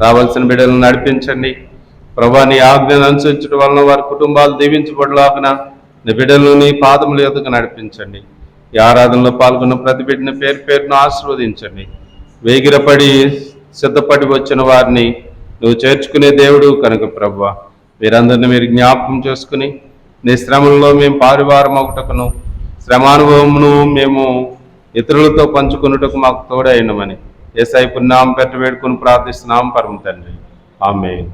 రావాల్సిన బిడ్డలను నడిపించండి ప్రభా. నీ ఆజ్ఞను అనుసరించడం వలన వారి కుటుంబాలు దీవించబడలాగున నీ బిడ్డలను నీ పాదముల యొద్దకు నడిపించండి. ఈ ఆరాధనలో పాల్గొన్న ప్రతి బిడ్డని పేరు పేరును ఆశీర్వదించండి. వేగిరపడి సిద్ధపడి వచ్చిన వారిని నువ్వు చేర్చుకునే దేవుడు కనుక ప్రభువా, మీరందరినీ మీరు జ్ఞాపకం చేసుకుని నీ శ్రమంలో మేము పారివారం ఒకటకును శ్రమానుభవమును మేము ఇతరులతో పంచుకున్నటకు మాకు తోడైనమని యేసయ్య పుణ్యం పెట్టి వేడుకొని ప్రార్థిస్తున్నాం పరమ తండ్రి, ఆమేన్.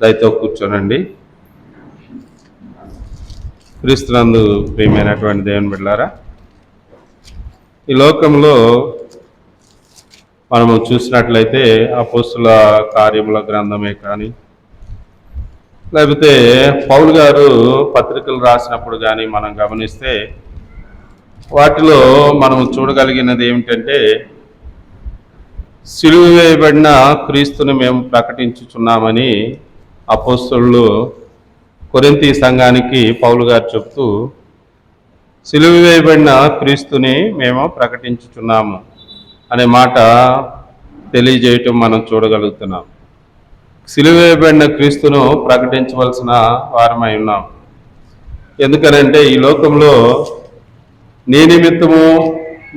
దయతో కూర్చోనండి. క్రీస్తునందు ప్రియమైనటువంటి దేవుని బిడ్డలారా, ఈ లోకంలో మనము చూసినట్లయితే అపోస్తుల కార్యముల గ్రంథమే కానీ లేకపోతే పౌలు గారు పత్రికలు రాసినప్పుడు కానీ మనం గమనిస్తే వాటిలో మనం చూడగలిగినది ఏమిటంటే, సిలువ వేయబడిన క్రీస్తుని మేము ప్రకటించుచున్నామని అపోస్తలులు కొరింథీ సంఘానికి పౌలు గారు చెప్తూ సిలువ వేయబడిన క్రీస్తుని మేము ప్రకటించుచున్నాము అనే మాట తెలియజేయటం మనం చూడగలుగుతున్నాం. సిలువ వేయబడిన క్రీస్తును ప్రకటించవలసిన వారమై ఉన్నాం. ఎందుకనంటే ఈ లోకంలో నీ నిమిత్తము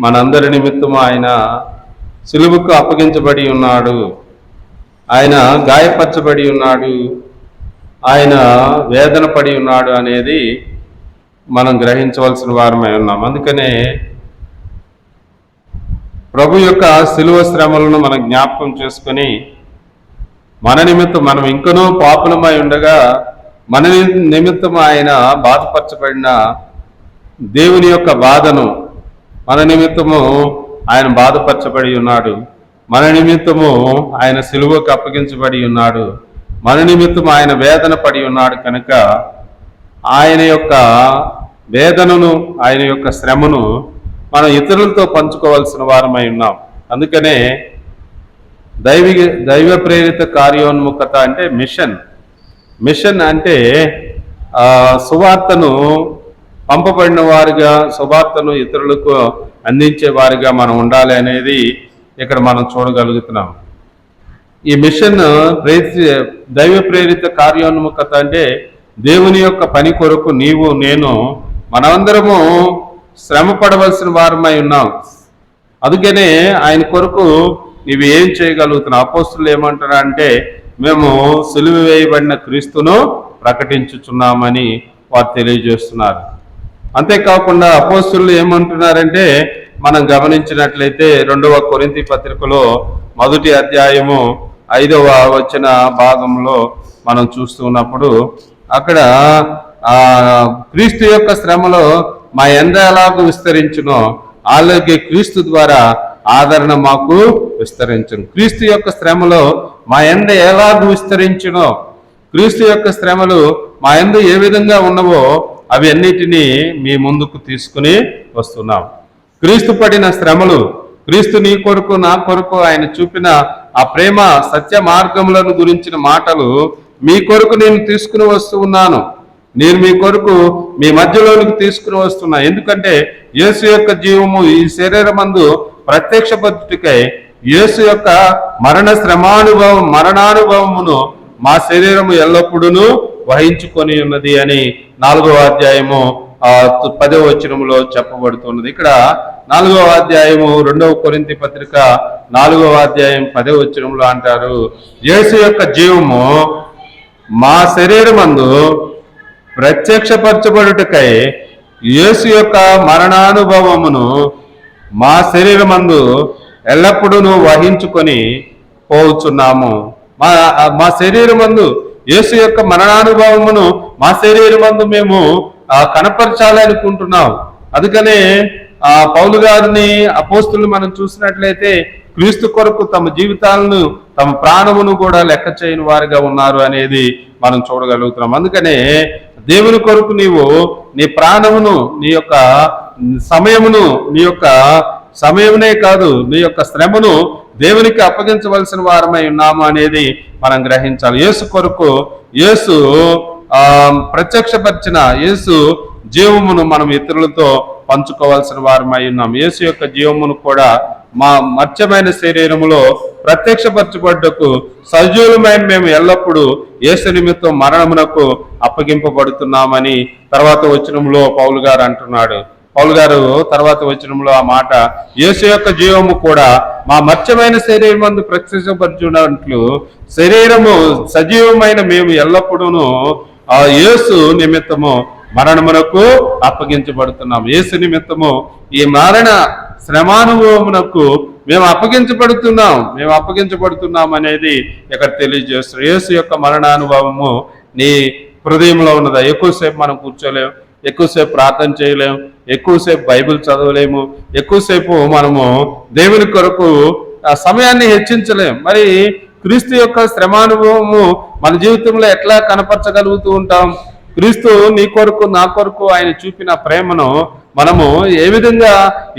మనందరి నిమిత్తము ఆయన సిలువకు అప్పగించబడి ఉన్నాడు, ఆయన గాయపరచబడి ఉన్నాడు, ఆయన వేదన పడి ఉన్నాడు అనేది మనం గ్రహించవలసిన వారమై ఉన్నాం. అందుకనే ప్రభు యొక్క సిలువ శ్రమలను మనం జ్ఞాపకం చేసుకొని మన నిమిత్తం మనం ఇంకనూ పాపులమై ఉండగా మన నిమిత్తం ఆయన బాధపరచబడిన దేవుని యొక్క బాధను మన నిమిత్తము ఆయన బాధపరచబడి ఉన్నాడు, మన నిమిత్తము ఆయన సిలువకు అప్పగించబడి ఉన్నాడు, మన నిమిత్తం ఆయన వేదన పడి ఉన్నాడు. కనుక ఆయన యొక్క వేదనను ఆయన యొక్క శ్రమను మనం ఇతరులతో పంచుకోవాల్సిన వారమై ఉన్నాం. అందుకనే దైవ ప్రేరిత కార్యోన్ముఖత అంటే మిషన్ అంటే సువార్తను పంపబడిన వారిగా సువార్తను ఇతరులకు అందించే వారిగా మనం ఉండాలి అనేది ఇక్కడ మనం చూడగలుగుతున్నాం. ఈ మిషన్ దైవ ప్రేరిత కార్యోన్ముఖత అంటే దేవుని యొక్క పని కొరకు నీవు నేను మనమందరము శ్రమ పడవలసిన వారమై ఉన్నాం. అందుకనే ఆయన కొరకు నీవు ఏం చేయగలుగుతున్నావు? అపోస్తులు ఏమంటారా అంటే, మేము సిలువ వేయబడిన క్రీస్తును ప్రకటించుచున్నామని వారు తెలియజేస్తున్నారు. అంతేకాకుండా అపోస్తులు ఏమంటున్నారంటే, మనం గమనించినట్లయితే 2వ కొరింథీ పత్రికలో 1వ అధ్యాయము 5వ వచన భాగంలో మనం చూస్తున్నప్పుడు అక్కడ క్రీస్తు యొక్క శ్రమలో మా యందు ఎలాగూ విస్తరించునో అలాగే క్రీస్తు ద్వారా ఆదరణ మాకు విస్తరించును. క్రీస్తు యొక్క శ్రమలో మా యందు ఎలాగూ విస్తరించునో, క్రీస్తు యొక్క శ్రమలు మా యందు ఏ విధంగా ఉన్నవో అవి అన్నిటినీ మీ ముందుకు తీసుకుని వస్తున్నాం. క్రీస్తు పడిన శ్రమలు, క్రీస్తు నీ కొరకు నా కొరకు ఆయన చూపిన ఆ ప్రేమ సత్య మార్గములను గురించిన మాటలు మీ కొరకు నేను తీసుకుని వస్తూ ఉన్నాను. నేను మీ కొరకు మీ మధ్యలోనికి తీసుకుని వస్తున్నా. ఎందుకంటే యేసు యొక్క జీవము ఈ శరీరమందు ప్రత్యక్షపరచుటకై యేసు యొక్క మరణానుభవమును మా శరీరము ఎల్లప్పుడూ వహించుకొని ఉన్నది అని 4వ అధ్యాయము 10వ వచనములో చెప్పబడుతున్నది. ఇక్కడ 4వ అధ్యాయము 2వ కొరింథీ పత్రిక 4వ అధ్యాయం 10వ వచనంలో అంటారు, యేసు యొక్క జీవము మా శరీరమందు ప్రత్యక్షపరచబడుటకై యేసు యొక్క మరణానుభవమును మా శరీరమందు ఎల్లప్పుడూ వహించుకొని పోవచ్చున్నాము. మా శరీరమందు యేసు యొక్క మరణానుభవమును మా శరీరమందు మేము కనపరచాలి అనుకుంటున్నాం. అందుకనే పౌలు గారిని అపోస్తులు మనం చూసినట్లయితే క్రీస్తు కొరకు తమ జీవితాలను తమ ప్రాణమును కూడా లెక్క చేయని వారిగా ఉన్నారు అనేది మనం చూడగలుగుతున్నాం. అందుకనే దేవుని కొరకు నీవు నీ ప్రాణమును, నీ యొక్క సమయమునే కాదు నీ యొక్క శ్రమను దేవునికి అప్పగించవలసిన వారమై ఉన్నాము అనేది మనం గ్రహించాలి. యేసు కొరకు యేసు ప్రత్యక్షపరిచిన యేసు జీవమును మనం ఇతరులతో పంచుకోవాల్సిన వారమై ఉన్నాం. యేసు యొక్క జీవమును కూడా మా మత్స్యమైన శరీరములో ప్రత్యక్షపరచబడ్డకు సజీవులమైన మేము ఎల్లప్పుడూ యేసు నిమిత్తం మరణమునకు అప్పగింపబడుతున్నామని తర్వాత వచనంలో పౌలు గారు అంటున్నాడు. పౌలు గారు తర్వాత వచనంలో ఆ మాట, యేసు యొక్క జీవము కూడా మా మత్స్యమైన శరీరం మందు ప్రత్యక్షపరచున్నట్లు శరీరము సజీవమైన మేము ఎల్లప్పుడూ ఆ యేసు నిమిత్తము మరణమునకు అప్పగించబడుతున్నాం. యేసు నిమిత్తము ఈ మరణ శ్రమానుభవమునకు మేము అప్పగించబడుతున్నాం అనేది ఇక్కడ తెలియజేస్తారు. యేసు యొక్క మరణానుభవము నీ హృదయంలో ఉన్నదా? ఎక్కువసేపు మనం కూర్చోలేము, ఎక్కువసేపు ప్రార్థన చేయలేము, ఎక్కువసేపు బైబిల్ చదవలేము, ఎక్కువసేపు మనము దేవుని కొరకు ఆ సమయాన్ని హెచ్చించలేము. మరి క్రీస్తు యొక్క శ్రమానుభవము మన జీవితంలో ఎట్లా కనపరచగలుగుతూ ఉంటాం? క్రీస్తు నీ కొరకు నా కొరకు ఆయన చూపిన ప్రేమను మనము ఏ విధంగా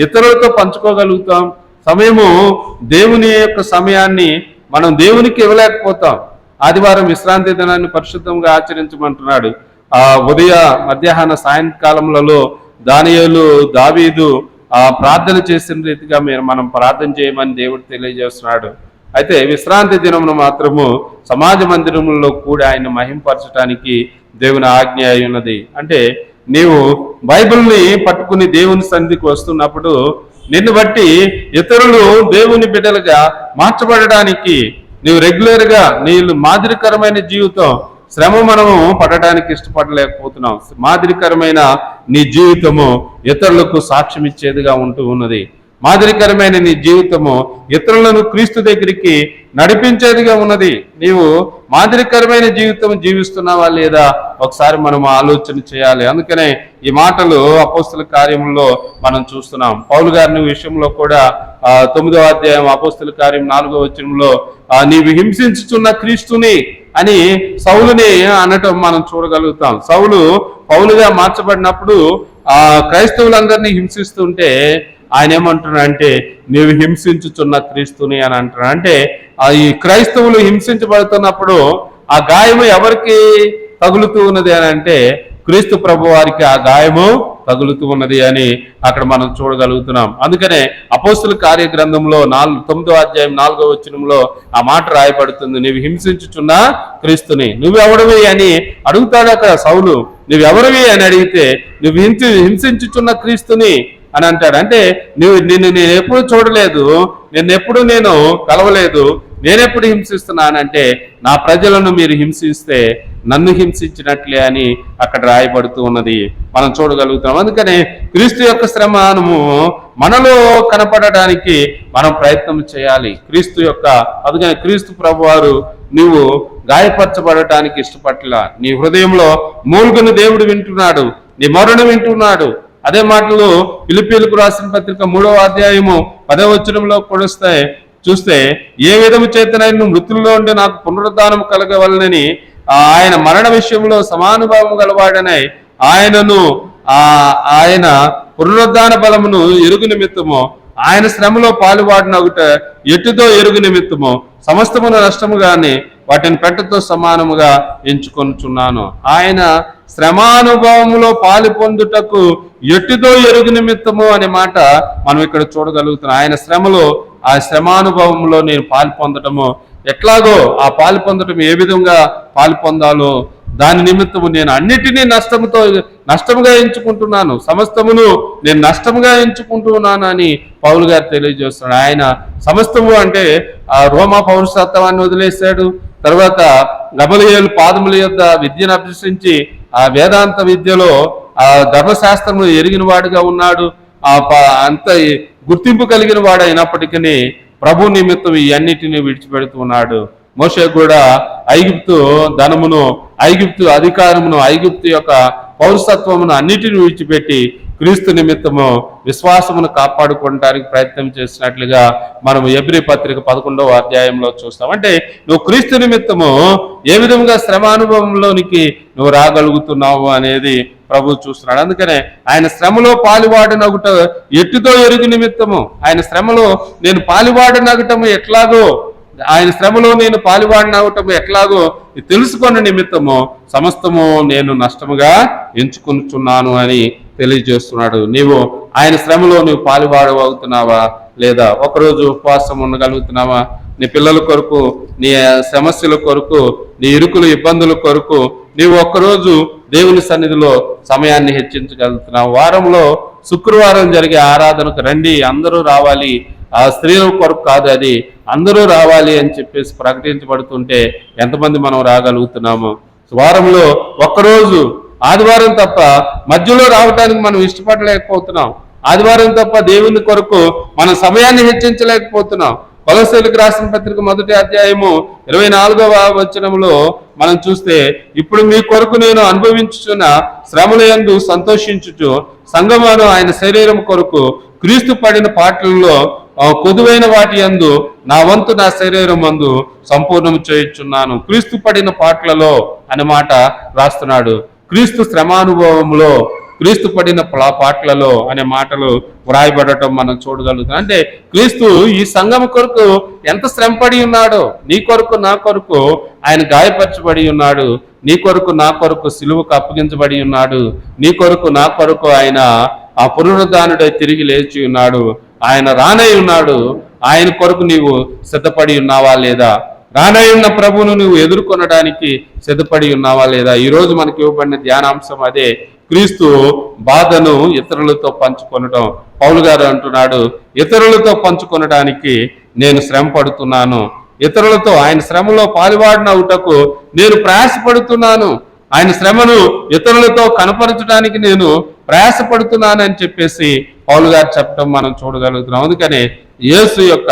ఇతరులతో పంచుకోగలుగుతాం? సమయము దేవుని యొక్క సమయాన్ని మనం దేవునికి ఇవ్వలేకపోతాం. ఆదివారం విశ్రాంతి దినాన్ని పరిశుద్ధంగా ఆచరించమంటున్నాడు. ఆ ఉదయ మధ్యాహ్న సాయంకాలములలో దానియేలు దావీదు ప్రార్థన చేసిన రీతిగా మనం ప్రార్థన చేయమని దేవుడు తెలియజేస్తున్నాడు. అయితే విశ్రాంతి దినమును మాత్రము సమాజ మందిరములలో కూడా ఆయన మహింపరచడానికి దేవుని ఆజ్ఞ అయి ఉన్నది. అంటే నీవు బైబిల్ని పట్టుకుని దేవుని సన్నిధికి వస్తున్నప్పుడు నిన్ను బట్టి ఇతరులు దేవుని బిడ్డలుగా మార్చబడడానికి నీవు రెగ్యులర్గా నీళ్ళు మాదిరికరమైన జీవితం శ్రమ మనము పడడానికి ఇష్టపడలేకపోతున్నాం. మాదిరికరమైన నీ జీవితము ఇతరులకు సాక్ష్యం ఇచ్చేదిగా ఉంటూ ఉన్నది. మాదిరికరమైన నీ జీవితము ఇతరులను క్రీస్తు దగ్గరికి నడిపించేదిగా ఉన్నది. నీవు మాదిరికరమైన జీవితం జీవిస్తున్నావా లేదా ఒకసారి మనం ఆలోచన చేయాలి. అందుకనే ఈ మాటలు అపోస్తుల కార్యంలో మనం చూస్తున్నాం. పౌలు గారి విషయంలో కూడా 9వ అధ్యాయం అపోస్తుల కార్యం 4వ వచనంలో నీవు హింసించుచున్న క్రీస్తుని అని సౌలుని అనటం మనం చూడగలుగుతాం. సౌలు పౌలుగా మార్చబడినప్పుడు క్రైస్తవులందరినీ హింసిస్తుంటే ఆయన ఏమంటున్నాడంటే నీవు హింసించుచున్న క్రీస్తుని అని అంటున్నాడు. అంటే ఈ క్రైస్తవులు హింసించబడుతున్నప్పుడు ఆ గాయము ఎవరికి తగులుతూ ఉన్నది అని అంటే క్రీస్తు ప్రభు వారికి ఆ గాయము తగులుతూ ఉన్నది అని అక్కడ మనం చూడగలుగుతున్నాం. అందుకనే అపోస్తుల కార్య గ్రంథంలో 9వ అధ్యాయం 4వ వచనంలో ఆ మాట రాయబడుతుంది, నీవు హింసించుచున్న క్రీస్తుని. నువ్వెవడవి అని అడుగుతాడు అక్కడ సౌలు. నువ్వెవరివి అని అడిగితే నువ్వు హింసించుచున్న క్రీస్తుని అని అంటాడు. అంటే నిన్ను నేను ఎప్పుడు చూడలేదు, నిన్నెప్పుడు నేను కలవలేదు, నేనెప్పుడు హింసిస్తున్నానంటే నా ప్రజలను మీరు హింసిస్తే నన్ను హింసించినట్లే అని అక్కడ రాయబడుతూ ఉన్నది మనం చూడగలుగుతాం. అందుకనే క్రీస్తు యొక్క శ్రమను మనలో కనపడడానికి మనం ప్రయత్నం చేయాలి. అందుకని క్రీస్తు ప్రభువారు నీవు గాయపరచబడటానికి ఇష్టపట్ల నీ హృదయంలో మూలుగును దేవుడు వింటున్నాడు, నీ మొరను వింటున్నాడు. అదే మాటలు ఫిలిప్పీయులకు రాసిన పత్రిక 3వ అధ్యాయము 10వ వచనంలో చూస్తే ఏ విధము చేతనైనా మృతుల్లో ఉండి నాకు పునరుద్ధానం కలగవలనని ఆయన మరణ విషయంలో సమానుభావం గలవాడనై ఆయన పునరుద్ధాన బలమును ఎరుగు నిమిత్తము ఆయన శ్రమలో పాలువాడినొకట ఎటుతో ఎరుగు నిమిత్తము సమస్తమును నష్టముగాని వాటిని పెట్టతో సమానముగా ఎంచుకొనుచున్నాను. ఆయన శ్రమానుభవములో పాలు పొందుటకు ఎట్టుతో ఎరుగు నిమిత్తము అనే మాట మనం ఇక్కడ చూడగలుగుతున్నాం. ఆయన శ్రమలో ఆ శ్రమానుభవంలో నేను పాలు పొందటము ఎట్లాగో ఆ పాలు పొందటం ఏ విధంగా పాలు పొందాలో దాని నిమిత్తము నేను అన్నిటినీ నష్టముగా ఎంచుకుంటున్నాను, సమస్తమును నేను నష్టముగా ఎంచుకుంటున్నాను అని పౌలు గారు తెలియజేస్తున్నాడు. ఆయన సమస్తము అంటే ఆ రోమా పౌరసత్వాన్ని వదిలేశాడు. తర్వాత గమలీయేలు పాదముల యొద్ద విద్యను అభ్యసించి ఆ వేదాంత విద్యలో ఆ ధర్మశాస్త్రము ఎరిగిన వాడుగా ఉన్నాడు. అంత గుర్తింపు కలిగిన వాడు అయినప్పటికీ ప్రభు నిమిత్తం ఈ అన్నిటినీ విడిచిపెడుతున్నాడు. మోషే కూడా ఐగుప్తు ధనమును, ఐగుప్తు అధికారమును, ఐగుప్తు యొక్క పౌరసత్వమును అన్నిటిని విడిచిపెట్టి క్రీస్తు నిమిత్తము విశ్వాసమును కాపాడుకోవడానికి ప్రయత్నం చేసినట్లుగా మనం ఎబ్రీ పత్రిక 11వ అధ్యాయంలో చూస్తాం. అంటే నువ్వు క్రీస్తు నిమిత్తము ఏ విధంగా శ్రమానుభవంలోనికి నువ్వు రాగలుగుతున్నావు అనేది ప్రభు చూస్తున్నాడు. అందుకనే ఆయన శ్రమలో పాలువాడనగుట ఎట్టుతో ఎరుగు నిమిత్తము, ఆయన శ్రమలో నేను పాలువాడనగటము ఎట్లాగో, ఆయన శ్రమలో నేను పాలువాడినవటము ఎట్లాగో తెలుసుకున్న నిమిత్తము సమస్తము నేను నష్టముగా ఎంచుకుంటున్నాను అని తెలియజేస్తున్నాడు. నీవు ఆయన శ్రమలో నువ్వు పాలువాడవుతున్నావా లేదా? ఒకరోజు ఉపవాసం ఉండగలుగుతున్నావా? నీ పిల్లల కొరకు, నీ సమస్యల కొరకు, నీ ఇరుకుల ఇబ్బందుల కొరకు నీవు ఒక్కరోజు దేవుని సన్నిధిలో సమయాన్ని హెచ్చించగలుగుతున్నావు. వారంలో శుక్రవారం జరిగే ఆరాధనకు రండి, అందరూ రావాలి, ఆ స్త్రీల కొరకు కాదు, అది అందరూ రావాలి అని చెప్పేసి ప్రకటించబడుతుంటే ఎంతమంది మనం రాగలుగుతున్నాము? వారంలో ఒక్కరోజు ఆదివారం తప్ప మధ్యలో రావటానికి మనం ఇష్టపడలేకపోతున్నాం. ఆదివారం తప్ప దేవుని కొరకు మన సమయాన్ని హెచ్చించలేకపోతున్నాం. కొలస్సీయులకు రాసిన పత్రిక 1వ అధ్యాయము 24వ వచనంలో మనం చూస్తే, ఇప్పుడు మీ కొరకు నేను అనుభవించుచున్న శ్రమల యందు సంతోషించుచు సంగమాను ఆయన శరీరం కొరకు క్రీస్తు పడిన పాటలలో కొదువైన వాటి యందు నా వంతు నా శరీరం మందు సంపూర్ణం చేయుచున్నాను. క్రీస్తు పడిన పాటలలో అనే మాట రాస్తున్నాడు. క్రీస్తు శ్రమానుభవంలో, క్రీస్తు పడిన పాటలలో అనే మాటలు వ్రాయబడటం మనం చూడగలుగుతాం. అంటే క్రీస్తు ఈ సంఘం కొరకు ఎంత శ్రమపడి ఉన్నాడో, నీ కొరకు నా కొరకు ఆయన గాయపరచబడి ఉన్నాడు, నీ కొరకు నా కొరకు సిలువకు అప్పగించబడి ఉన్నాడు, నీ కొరకు నా కొరకు ఆయన ఆ పునరుద్ధానుడై తిరిగి లేచి ఉన్నాడు, ఆయన రానై ఉన్నాడు. ఆయన కొరకు నీవు సిద్ధపడి ఉన్నావా లేదా? రానై ఉన్న ప్రభువును నువ్వు ఎదుర్కొనడానికి సిద్ధపడి ఉన్నావా లేదా? ఈరోజు మనకి ఇవ్వబడిన ధ్యానాంశం అదే, క్రీస్తు బాధను ఇతరులతో పంచుకొనడం. పౌలు గారు అంటున్నాడు, ఇతరులతో పంచుకొనడానికి నేను శ్రమ పడుతున్నాను, ఇతరులతో ఆయన శ్రమలో పాలువాడినవుటకు నేను ప్రయాసపడుతున్నాను, ఆయన శ్రమను ఇతరులతో కనపరచడానికి నేను ప్రయాసపడుతున్నాను అని చెప్పేసి పౌలు గారు చెప్పడం మనం చూడగలుగుతున్నాం. అందుకనే యేసు యొక్క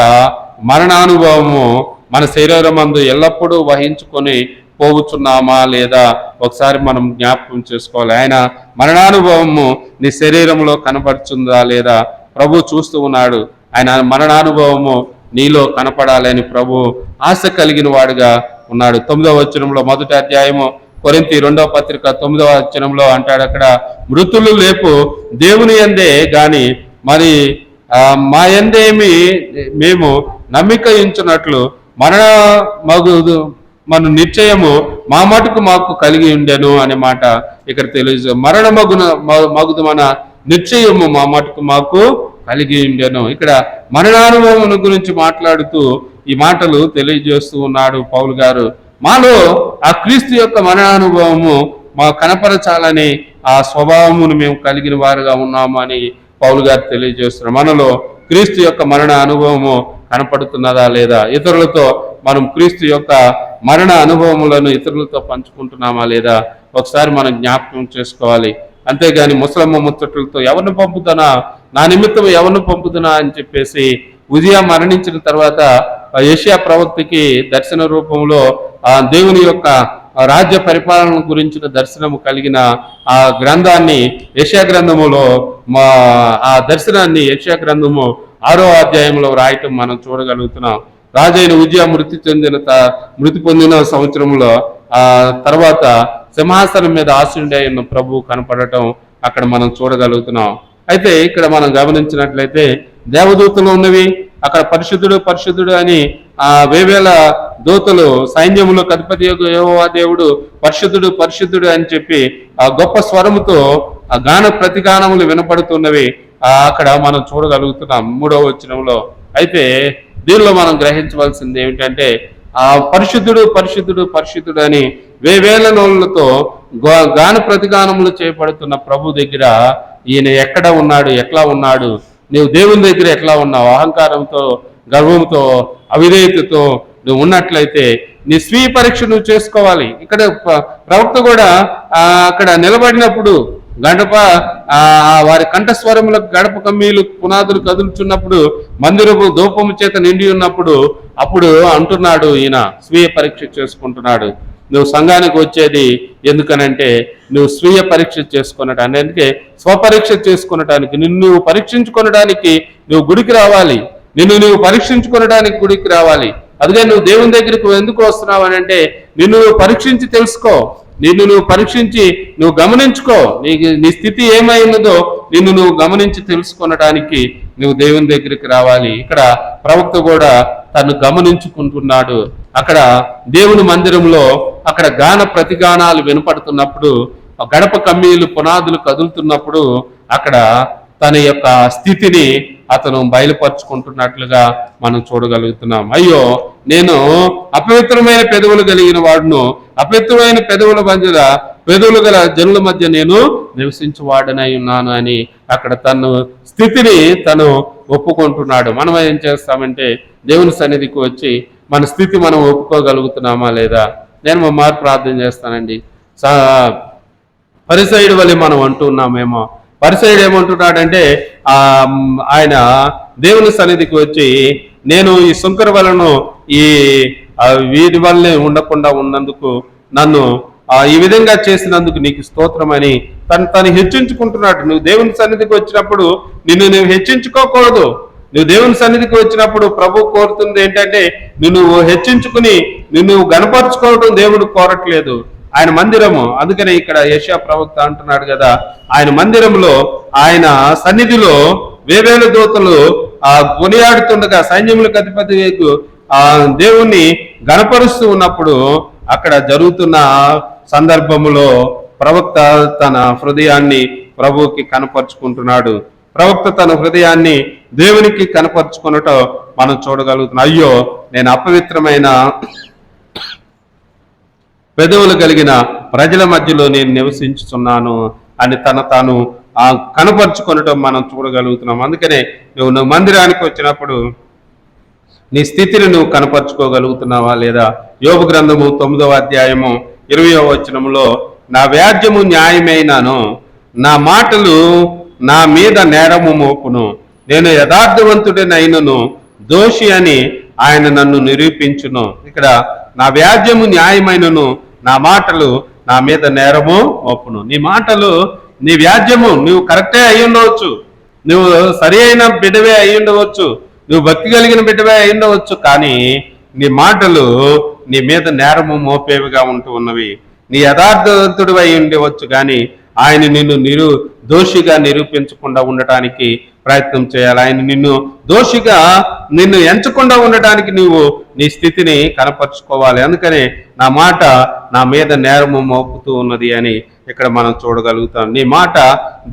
మరణానుభవము మన శరీరమందు ఎల్లప్పుడూ వహించుకొని పోగుచున్నామా లేదా ఒకసారి మనం జ్ఞాపకం చేసుకోవాలి. ఆయన మరణానుభవము నీ శరీరంలో కనపడుతుందా లేదా? ప్రభు చూస్తూ ఉన్నాడు. ఆయన మరణానుభవము నీలో కనపడాలని ప్రభు ఆశ కలిగిన వాడుగా ఉన్నాడు. 9వ వచనంలో, 1వ అధ్యాయము కొరింథీ 2వ పత్రిక 9వ వచనంలో అంటాడు, అక్కడ మృతులు లేపు దేవుని యందే గాని మరి మా యందేమి మేము నమ్మిక ఉంచునట్లు మన నిశ్చయము మా మటుకు మాకు కలిగి ఉండెను అనే మాట ఇక్కడ తెలియజే. మగుదు మన నిశ్చయము మా మటుకు మాకు కలిగి ఉండెను. ఇక్కడ మరణానుభవం గురించి మాట్లాడుతూ ఈ మాటలు తెలియజేస్తూ ఉన్నాడు పౌలు గారు. మాలో ఆ క్రీస్తు యొక్క మరణానుభవము మా కనపరచాలని ఆ స్వభావమును మేము కలిగిన వారుగా ఉన్నాము అని పౌలు గారు తెలియజేస్తున్నారు. మనలో క్రీస్తు యొక్క మరణ అనుభవము కనపడుతున్నదా లేదా? ఇతరులతో మనం క్రీస్తు యొక్క మరణ అనుభవములను ఇతరులతో పంచుకుంటున్నామా లేదా? ఒకసారి మనం జ్ఞాపకం చేసుకోవాలి. అంతేగాని ముసలమ్మ ముచ్చట్లతో ఎవరిని పంపుతానా, నా నిమిత్తం ఎవరిని పంపుతున్నా అని చెప్పేసి ఉజియా మరణించిన తర్వాత యెషయా ప్రవక్తకి దర్శన రూపంలో ఆ దేవుని యొక్క రాజ్య పరిపాలన గురించిన దర్శనము కలిగిన ఆ గ్రంథాన్ని యెషయా గ్రంథములో ఆ దర్శనాన్ని యెషయా గ్రంథము 6వ అధ్యాయంలో రాయటం మనం చూడగలుగుతున్నాం. రాజైన ఉజియా మృతి పొందిన సంవత్సరంలో ఆ తర్వాత సింహాసనం మీద ఆసీనుడై ఉన్న ప్రభు కనపడటం అక్కడ మనం చూడగలుగుతున్నాం. అయితే ఇక్కడ మనం గమనించినట్లయితే దేవదూతలు ఉన్నవి, అక్కడ పరిశుద్ధుడు పరిశుద్ధుడు అని ఆ వేవేల దూతలు సైన్యములకు అధిపతి యెహోవా దేవుడు పరిశుద్ధుడు పరిశుద్ధుడు అని చెప్పి ఆ గొప్ప స్వరముతో ఆ గాన ప్రతిగానములు వినపడుతున్నవి అక్కడ మనం చూడగలుగుతున్నాం 3వ వచనంలో. అయితే దీనిలో మనం గ్రహించవలసింది ఏమిటంటే ఆ పరిశుద్ధుడు పరిశుద్ధుడు పరిశుద్ధుడు అని వేవేల నోళ్లతో గాన ప్రతిగానములు చేపడుతున్న ప్రభు దగ్గర ఈయన ఎక్కడ ఉన్నాడు, ఎట్లా ఉన్నాడు, నీవు దేవుని దగ్గర ఎట్లా ఉన్నావు? అహంకారంతో, గర్వంతో, అవిధేయతతో నువ్వు ఉన్నట్లయితే నీ స్వీయ పరీక్ష నువ్వు చేసుకోవాలి. ఇక్కడ ప్రవక్త కూడా అక్కడ నిలబడినప్పుడు గడప వారి కంఠస్వరములకు గడప కమ్మీలు పునాదులు కదులుచున్నప్పుడు మందిరపు ధూపము చేత నిండి ఉన్నప్పుడు అప్పుడు అంటున్నాడు, ఈయన స్వీయ పరీక్ష చేసుకుంటున్నాడు. నువ్వు సంఘానికి వచ్చేది ఎందుకనంటే నువ్వు స్వీయ పరీక్ష చేసుకునటానికి, అందుకే స్వపరీక్ష చేసుకునటానికి, నిన్ను నువ్వు పరీక్షించుకొనడానికి నువ్వు గుడికి రావాలి. నిన్ను నువ్వు పరీక్షించుకొనడానికి గుడికి రావాలి. అందుకే నువ్వు దేవుని దగ్గరికి ఎందుకు వస్తున్నావు అని అంటే నిన్ను నువ్వు పరీక్షించి తెలుసుకో, నిన్ను నువ్వు పరీక్షించి నువ్వు గమనించుకో, నీ స్థితి ఏమై ఉన్నదో నిన్ను నువ్వు గమనించి తెలుసుకొనడానికి నువ్వు దేవుని దగ్గరికి రావాలి. ఇక్కడ ప్రవక్త కూడా తను గమనించుకుంటున్నాడు. అక్కడ దేవుని మందిరంలో అక్కడ గాన ప్రతిగానాలు వినపడుతున్నప్పుడు, గడప కమ్మీలు పునాదులు కదులుతున్నప్పుడు అక్కడ తన యొక్క స్థితిని అతను బయలుపరుచుకుంటున్నట్లుగా మనం చూడగలుగుతున్నాం. అయ్యో, నేను అపవిత్రమైన పెదవులు కలిగిన వాడును, అపవిత్రమైన పెదవుల మధ్య పెదవులు గల జనుల మధ్య నేను నివసించువాడనై ఉన్నాను అని అక్కడ తను స్థితిని తను ఒప్పుకుంటున్నాడు. మనం ఏం చేస్తామంటే దేవుని సన్నిధికి వచ్చి మన స్థితి మనం ఒప్పుకోగలుగుతున్నామా లేదా? నేను మా మారు ప్రార్థన చేస్తానండి. పరిసైడు వల్ల మనం అంటున్నామేమో. పరిసైడు ఏమంటున్నాడంటే ఆయన దేవుని సన్నిధికి వచ్చి నేను ఈ సుంకర వలను ఈ వీటి వల్లే ఉండకుండా ఉన్నందుకు నన్ను ఈ విధంగా చేసినందుకు నీకు స్తోత్రమని తను హెచ్చించుకుంటున్నాడు. నువ్వు దేవుని సన్నిధికి వచ్చినప్పుడు నువ్వు హెచ్చించుకోకూడదు. నువ్వు దేవుని సన్నిధికి వచ్చినప్పుడు ప్రభు కోరుతుంది ఏంటంటే నువ్వు హెచ్చించుకుని నువ్వు గణపరుచుకోవడం దేవుడు కోరట్లేదు. ఆయన మందిరము, అందుకనే ఇక్కడ యెషయా ప్రవక్త అంటున్నాడు కదా, ఆయన మందిరంలో ఆయన సన్నిధిలో వేవేల దూతలు కొనియాడుతుండగా సైన్యములకు అధిపతి దేవుణ్ణి గణపరుస్తూ ఉన్నప్పుడు అక్కడ జరుగుతున్న సందర్భములో ప్రవక్త తన హృదయాన్ని ప్రభువుకి కనపరుచుకుంటున్నాడు. ప్రవక్త తన హృదయాన్ని దేవునికి కనపరుచుకున్నట్టు మనం చూడగలుగుతున్నాం. అయ్యో, నేను అపవిత్రమైన పెదవులు కలిగిన ప్రజల మధ్యలో నేను నివసించుతున్నాను అని తాను కనపరుచుకునటం మనం చూడగలుగుతున్నాం. అందుకనే నువ్వు మందిరానికి వచ్చినప్పుడు నీ స్థితిని నువ్వు కనపరుచుకోగలుగుతున్నావా లేదా? యోబు గ్రంథము 9వ అధ్యాయము 20వ వచనములో నా వ్యాజ్యము న్యాయమైనను, నా మాటలు నా మీద నేరము మోపును, నేను యథార్థవంతుడినైనను దోషి అని ఆయన నన్ను నిరూపించును. ఇక్కడ నా వ్యాజ్యము న్యాయమైనను, నా మాటలు నా మీద నేరము మోపును. నీ మాటలు, నీ వ్యాజ్యము నువ్వు కరెక్టే అయి ఉండవచ్చు, నువ్వు సరి అయిన బిడ్డవే అయి ఉండవచ్చు, నువ్వు భక్తి కలిగిన బిడ్డవే అయి ఉండవచ్చు, కానీ నీ మాటలు నీ మీద నేరము మోపేవిగా ఉంటూ ఉన్నవి. నీ యథార్థవంతుడు అయి ఉండవచ్చు, కానీ ఆయన నిన్ను దోషిగా నిరూపించకుండా ఉండటానికి ప్రయత్నం చేయాలి. ఆయన నిన్ను ఎంచకుండా ఉండటానికి నువ్వు నీ స్థితిని కనపరుచుకోవాలి. అందుకనే నా మాట నా మీద నేరము మోపుతూ ఉన్నది అని ఇక్కడ మనం చూడగలుగుతాం. నీ మాట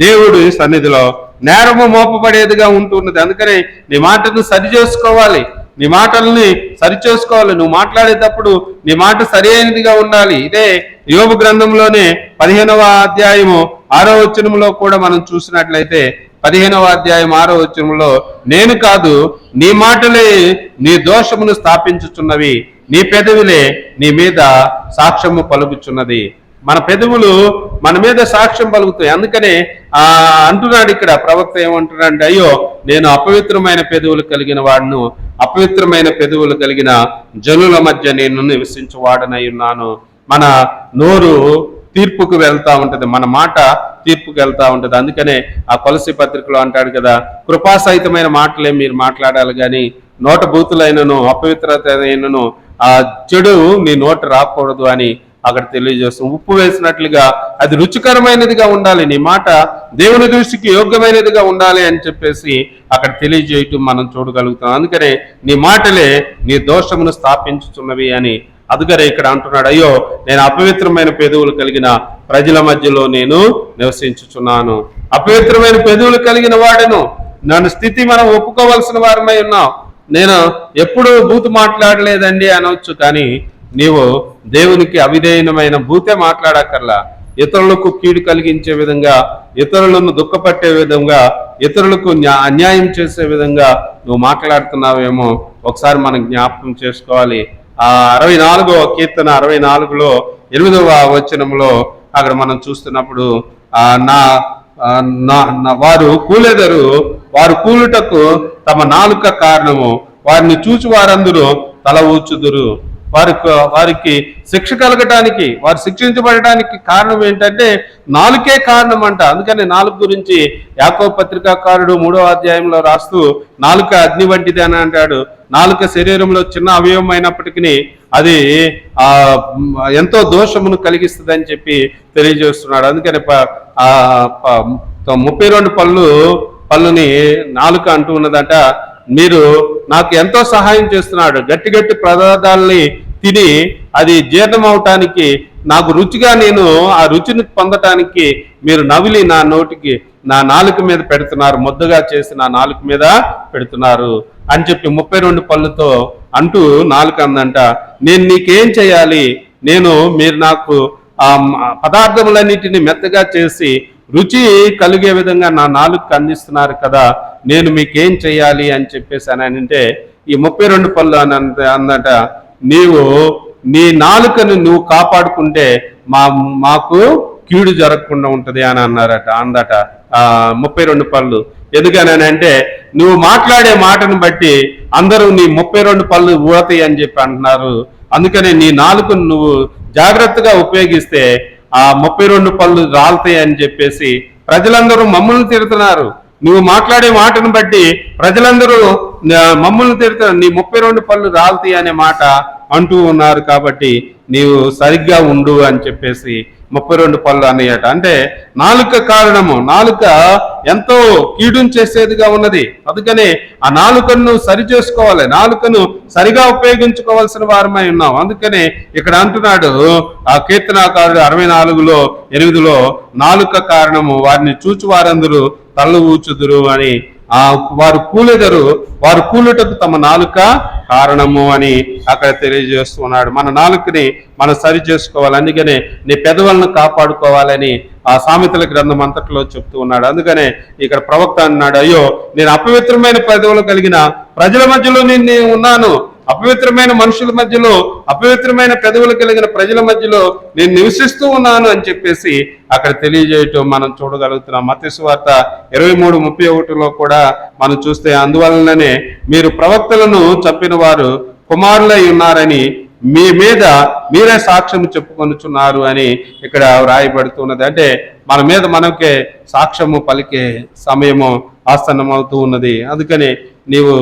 దేవుడి సన్నిధిలో నేరము మోపబడేదిగా ఉంటున్నది. అందుకనే నీ మాటను సరి చేసుకోవాలి, నీ మాటల్ని సరి చేసుకోవాలి. నువ్వు మాట్లాడేటప్పుడు నీ మాట సరి అయినదిగా ఉండాలి. ఇదే యోబు గ్రంథంలోనే 15వ అధ్యాయము 6వ వచనంలో కూడా మనం చూసినట్లయితే 15వ అధ్యాయం 6వ వచనంలో నేను కాదు నీ మాటలే నీ దోషమును స్థాపించుచున్నవి, నీ పెదవులే నీ మీద సాక్ష్యము పలుకుచున్నది. మన పెదవులు మన మీద సాక్ష్యం పలుకుతాయి. అందుకనే అంటున్నాడు ఇక్కడ ప్రవక్త ఏమంటున్నాడు, అయ్యో, నేను అపవిత్రమైన పెదవులు కలిగిన వాడును, అపవిత్రమైన పెదవులు కలిగిన జనుల మధ్య నేను నివసించువాడనై ఉన్నాను. మన నోరు తీర్పుకు వెళ్తా ఉంటది, మన మాట తీర్పుకు వెళ్తా ఉంటది. అందుకనే ఆ కొలసి పత్రికలో అంటాడు కదా, కృపాసహితమైన మాటలే మీరు మాట్లాడాలి, కానీ నోట బూతులైనను అపవిత్రత అయినను ఆ చెడు నీ నోట రాకూడదు అని అక్కడ తెలియజేస్తాం. ఉప్పు వేసినట్లుగా అది రుచికరమైనదిగా ఉండాలి, నీ మాట దేవుని దృష్టికి యోగ్యమైనదిగా ఉండాలి అని చెప్పేసి అక్కడ తెలియజేయటం మనం చూడగలుగుతాం. అందుకనే నీ మాటలే నీ దోషమును స్థాపించుతున్నవి అని అందుకనే ఇక్కడ అంటున్నాడు, అయ్యో, నేను అపవిత్రమైన పెదవులు కలిగిన ప్రజల మధ్యలో నేను నివసించుచున్నాను. అపవిత్రమైన పెదవులు కలిగిన వాడను, నన్ను స్థితి మనం ఒప్పుకోవలసిన వారమై ఉన్నాం. నేను ఎప్పుడు బూతు మాట్లాడలేదండి అనవచ్చు, కానీ నీవు దేవునికి అవిధేయమైన బూతే మాట్లాడక్కర్లా. ఇతరులకు కీడు కలిగించే విధంగా, ఇతరులను దుఃఖపట్టే విధంగా, ఇతరులకు అన్యాయం చేసే విధంగా నువ్వు మాట్లాడుతున్నావేమో ఒకసారి మనం జ్ఞాపకం చేసుకోవాలి. 64వ కీర్తన 64లో 8వ వచనంలో అక్కడ మనం చూస్తున్నప్పుడు వారు కూలెదరు, వారు కూలుటకు తమ నాలుక కారణము, వారిని చూచి వారందరూ తల ఊచుదురు. వారికి శిక్ష కలగటానికి, వారు శిక్షించబడటానికి కారణం ఏంటంటే నాలుకే కారణం అంట. అందుకని నాలుక గురించి యాకోబు పత్రికాకారుడు 3వ అధ్యాయంలో రాస్తూ నాలుక అగ్ని వంటిది అని అంటాడు. నాలుక శరీరంలో చిన్న అవయవం అయినప్పటికీ అది ఎంతో దోషమును కలిగిస్తుందని చెప్పి తెలియజేస్తున్నాడు. అందుకని 32 పళ్ళుని నాలుక అంటూ ఉన్నదట. మీరు నాకు ఎంతో సహాయం చేస్తున్నాడు, గట్టి గట్టి పదార్థాలని తిని అది జీర్ణం అవటానికి, నాకు రుచిగా నేను ఆ రుచిని పొందటానికి మీరు నవిలి నా నోటికి నా నాలుక మీద పెడుతున్నారు, ముద్దగా చేసి నా నాలుక మీద పెడుతున్నారు అని చెప్పి 32 పళ్ళుతో అంటూ నాలుక అందంట, నేను నీకేం చేయాలి, మీరు నాకు ఆ పదార్థములన్నిటిని మెత్తగా చేసి రుచి కలిగే విధంగా నా నాలుక అందిస్తున్నారు కదా, నేను మీకేం చేయాలి అని చెప్పేసి అని అంటే ఈ 32 పళ్ళు అని అందట, నీ నాలుకను నువ్వు కాపాడుకుంటే మాకు కీడు జరగకుండా ఉంటది అని అందట 32 పళ్ళు. ఎందుకని అంటే నువ్వు మాట్లాడే మాటను బట్టి అందరూ నీ 32 పళ్ళు ఊడతాయి అని చెప్పి అంటున్నారు. అందుకనే నీ నాలుకను నువ్వు జాగ్రత్తగా ఉపయోగిస్తే ఆ 32 పళ్ళు రాలుతాయి అని చెప్పేసి ప్రజలందరూ మమ్మల్ని తిడుతున్నారు. నువ్వు మాట్లాడే మాటను బట్టి ప్రజలందరూ మమ్మల్ని తిడుతున్నారు, నీ 32 పళ్ళు రాలుతాయి అనే మాట అంటూ ఉన్నారు, కాబట్టి నీవు సరిగ్గా ఉండు అని చెప్పేసి 32 పళ్ళు అన్నయ్యట. అంటే నాలుక కారణము, నాలుక ఎంతో కీడును చేసేదిగా ఉన్నది. అందుకనే ఆ నాలుకను సరి చేసుకోవాలి, నాలుకను సరిగా ఉపయోగించుకోవాల్సిన వారమై ఉన్నాం. అందుకనే ఇక్కడ అంటున్నాడు ఆ కీర్తనాకారుడు 64:8 నాలుక కారణము, వారిని చూచి వారందరూ తల్లు ఊచుదురు అని, వారు కూలెదరు, వారు కూలుటకు తమ నాలుక కారణము అని అక్కడ తెలియజేస్తున్నాడు. మన నాలుకని మనం సరి చేసుకోవాలి, అందుకనే నీ పెదవులను కాపాడుకోవాలని ఆ సామెతల గ్రంథం అంతట్లో చెప్తూ ఉన్నాడు. అందుకనే ఇక్కడ ప్రవక్త అన్నాడు, అయ్యో నేను అపవిత్రమైన పెదవులు కలిగిన ప్రజల మధ్యలో నేను ఉన్నాను, అపవిత్రమైన మనుషుల మధ్యలో, అపవిత్రమైన పెదవులు కలిగిన ప్రజల మధ్యలో నేను నివసిస్తూ ఉన్నాను అని చెప్పేసి అక్కడ తెలియజేయటం మనం చూడగలుగుతున్నాం. మత్తయి సువార్త 23:31 కూడా మనం చూస్తే, అందువలననే మీరు ప్రవక్తలను చంపిన వారు కుమారులై ఉన్నారని మీ మీద మీరే సాక్ష్యం చెప్పుకొనుచున్నారు అని ఇక్కడ వ్రాయబడుతున్నది. అంటే మన మీద మనకే సాక్ష్యము పలికే సమయము ఆసన్నమవుతూ ఉన్నది. అందుకని నీవు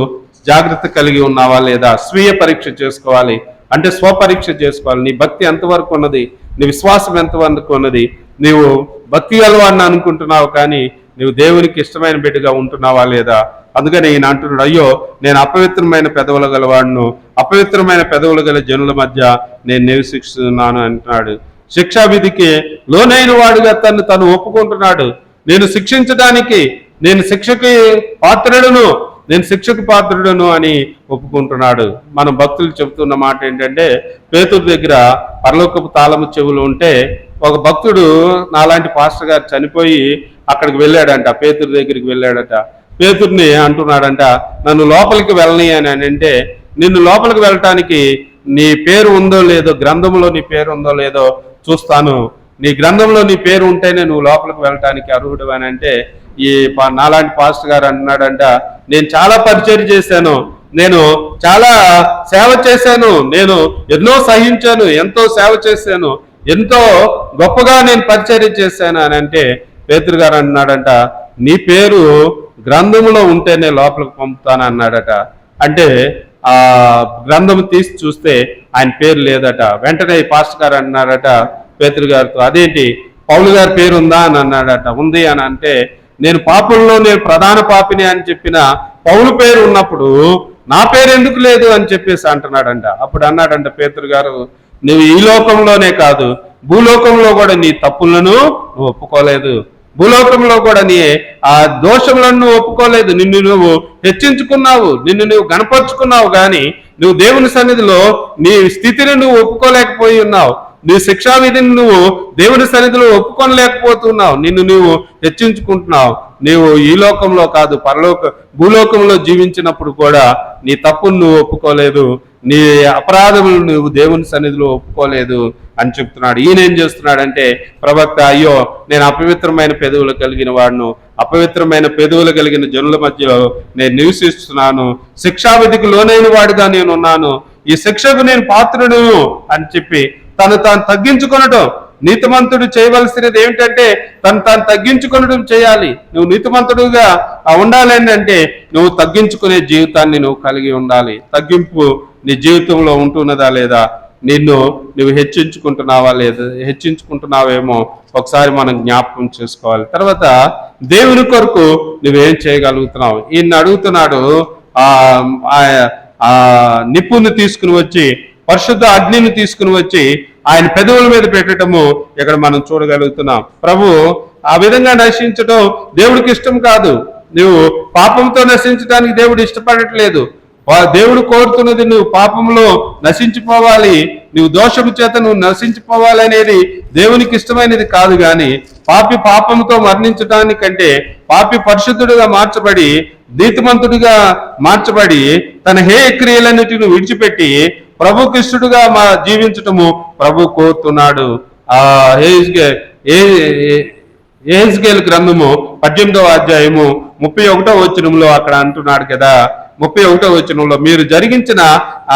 జాగ్రత్త కలిగి ఉన్నావా లేదా, స్వీయ పరీక్ష చేసుకోవాలి. అంటే స్వపరీక్ష చేసుకోవాలి. నీ భక్తి ఎంతవరకు ఉన్నది, నీ విశ్వాసం ఎంతవరకు ఉన్నది, నీవు భక్తి గలవాడిని అనుకుంటున్నావు కానీ నువ్వు దేవునికి ఇష్టమైన బిడ్డగా ఉంటున్నావా లేదా. అందుకని ఈయన అంటున్నాడు, అయ్యో నేను అపవిత్రమైన పెదవులు గలవాడును, అపవిత్రమైన పెదవులు గల జనుల మధ్య నేను నివసిస్తున్నాను అంటున్నాడు. శిక్షా విధికి లోనైన వాడుగా తను ఒప్పుకుంటున్నాడు. నేను శిక్షించడానికి, నేను శిక్షకు పాత్రుడును అని ఒప్పుకుంటున్నాడు. మన భక్తులు చెబుతున్న మాట ఏంటంటే, పేతురు దగ్గర పరలోకపు తాళము చెవులు ఉంటే ఒక భక్తుడు నాలాంటి పాస్టర్ గారు చనిపోయి అక్కడికి వెళ్ళాడంట, పేతురు దగ్గరికి వెళ్ళాడట. పేతుర్ని అంటున్నాడంట, నన్ను లోపలికి వెళ్ళని అని అంటే, నిన్ను లోపలికి వెళ్ళటానికి నీ పేరు ఉందో లేదో, గ్రంథంలో నీ పేరు ఉందో లేదో చూస్తాను, నీ గ్రంథంలో నీ పేరు ఉంటేనే నువ్వు లోపలికి వెళ్ళటానికి అర్హుడు అని అంటే, ఈ నాలాంటి పాస్టర్ గారు అంటున్నాడంట, నేను చాలా పరిచయం చేశాను, నేను చాలా సేవ చేశాను, నేను ఎన్నో సహించాను, ఎంతో సేవ చేశాను, ఎంతో గొప్పగా నేను పరిచర్య చేశాను అని అంటే పేతురు గారు అన్నాడంట, నీ పేరు గ్రంథములో ఉంటేనే లోపలికి పంపుతాను అన్నాడట. అంటే ఆ గ్రంథం తీసి చూస్తే ఆయన పేరు లేదట. వెంటనే పాస్టర్ గారు అన్నాడట పేతురు గారితో, అదేంటి పౌలు గారి పేరు ఉందా అని అన్నాడట. ఉంది అని అంటే, నేను పాపుల్లో నేను ప్రధాన పాపిని అని చెప్పిన పౌలు పేరు ఉన్నప్పుడు నా పేరు ఎందుకు లేదు అని చెప్పేసి అంటున్నాడంట. అప్పుడు అన్నాడంట పేతురు గారు, నువ్వు ఈ లోకంలోనే కాదు భూలోకంలో కూడా నీ తప్పులను నువ్వు ఒప్పుకోలేదు, భూలోకంలో కూడా నీ ఆ దోషములను ఒప్పుకోలేదు, నిన్ను నువ్వు హెచ్చించుకున్నావు, నిన్ను నువ్వు గణపరుచుకున్నావు, కానీ నువ్వు దేవుని సన్నిధిలో నీ స్థితిని నువ్వు ఒప్పుకోలేకపోయి ఉన్నావు, నీ శిక్షా విధిని నువ్వు దేవుని సన్నిధిలో ఒప్పుకోలేకపోతున్నావు, నిన్ను నువ్వు హెచ్చించుకుంటున్నావు. నీవు ఈ లోకంలో కాదు భూలోకంలో జీవించినప్పుడు కూడా నీ తప్పును నువ్వు ఒప్పుకోలేదు, నీ అపరాధములు నువ్వు దేవుని సన్నిధిలో ఒప్పుకోలేదు అని చెప్తున్నాడు. ఈయన ఏం చేస్తున్నాడంటే ప్రవక్త, అయ్యో నేను అపవిత్రమైన పెదవులు కలిగిన వాడును, అపవిత్రమైన పెదవులు కలిగిన జనుల మధ్యలో నేను నివసిస్తున్నాను, శిక్షావిధికి లోనైన వాడుగా నేను ఉన్నాను, ఈ శిక్షకు నేను పాత్రుడు అని చెప్పి తాను తగ్గించుకొనటం. నీతిమంతుడు చేయవలసినది ఏమిటంటే తాను తగ్గించుకొనడం చేయాలి. నువ్వు నీతిమంతుడుగా ఉండాలి అంటే నువ్వు తగ్గించుకునే జీవితాన్ని నువ్వు కలిగి ఉండాలి. తగ్గింపు నీ జీవితంలో ఉంటున్నదా లేదా, నువ్వు హెచ్చించుకుంటున్నావేమో ఒకసారి మనం జ్ఞాపకం చేసుకోవాలి. తర్వాత దేవుని కొరకు నువ్వేం చేయగలుగుతున్నావు. ఈయన అడుగుతున్నాడు, ఆ నిప్పుని తీసుకుని వచ్చి, పరిశుద్ధ అగ్నిని తీసుకుని వచ్చి ఆయన పెదవుల మీద పెట్టడము ఇక్కడ మనం చూడగలుగుతున్నాం. ప్రభు ఆ విధంగా నశించడం దేవుడికి ఇష్టం కాదు. నువ్వు పాపంతో నశించడానికి దేవుడు ఇష్టపడట్లేదు. దేవుడు కోరుతున్నది నువ్వు పాపంలో నశించిపోవాలి, నువ్వు దోషము చేత నువ్వు నశించిపోవాలి అనేది దేవునికి ఇష్టమైనది కాదు. కానీ పాపి పాపంతో మరణించడానికంటే పాపి పరిశుద్ధుడిగా మార్చబడి నీతిమంతుడిగా మార్చబడి తన హేయ క్రియలన్నిటిని విడిచిపెట్టి ప్రభుకి ఇష్టడుగా జీవించటము ప్రభు కోరుతున్నాడు. ఆ యెహెజ్కేలు గ్రంథము 18వ అధ్యాయము 31వ వచనంలో అక్కడ అంటున్నాడు కదా, 31వ వచనంలో, మీరు జరిగించిన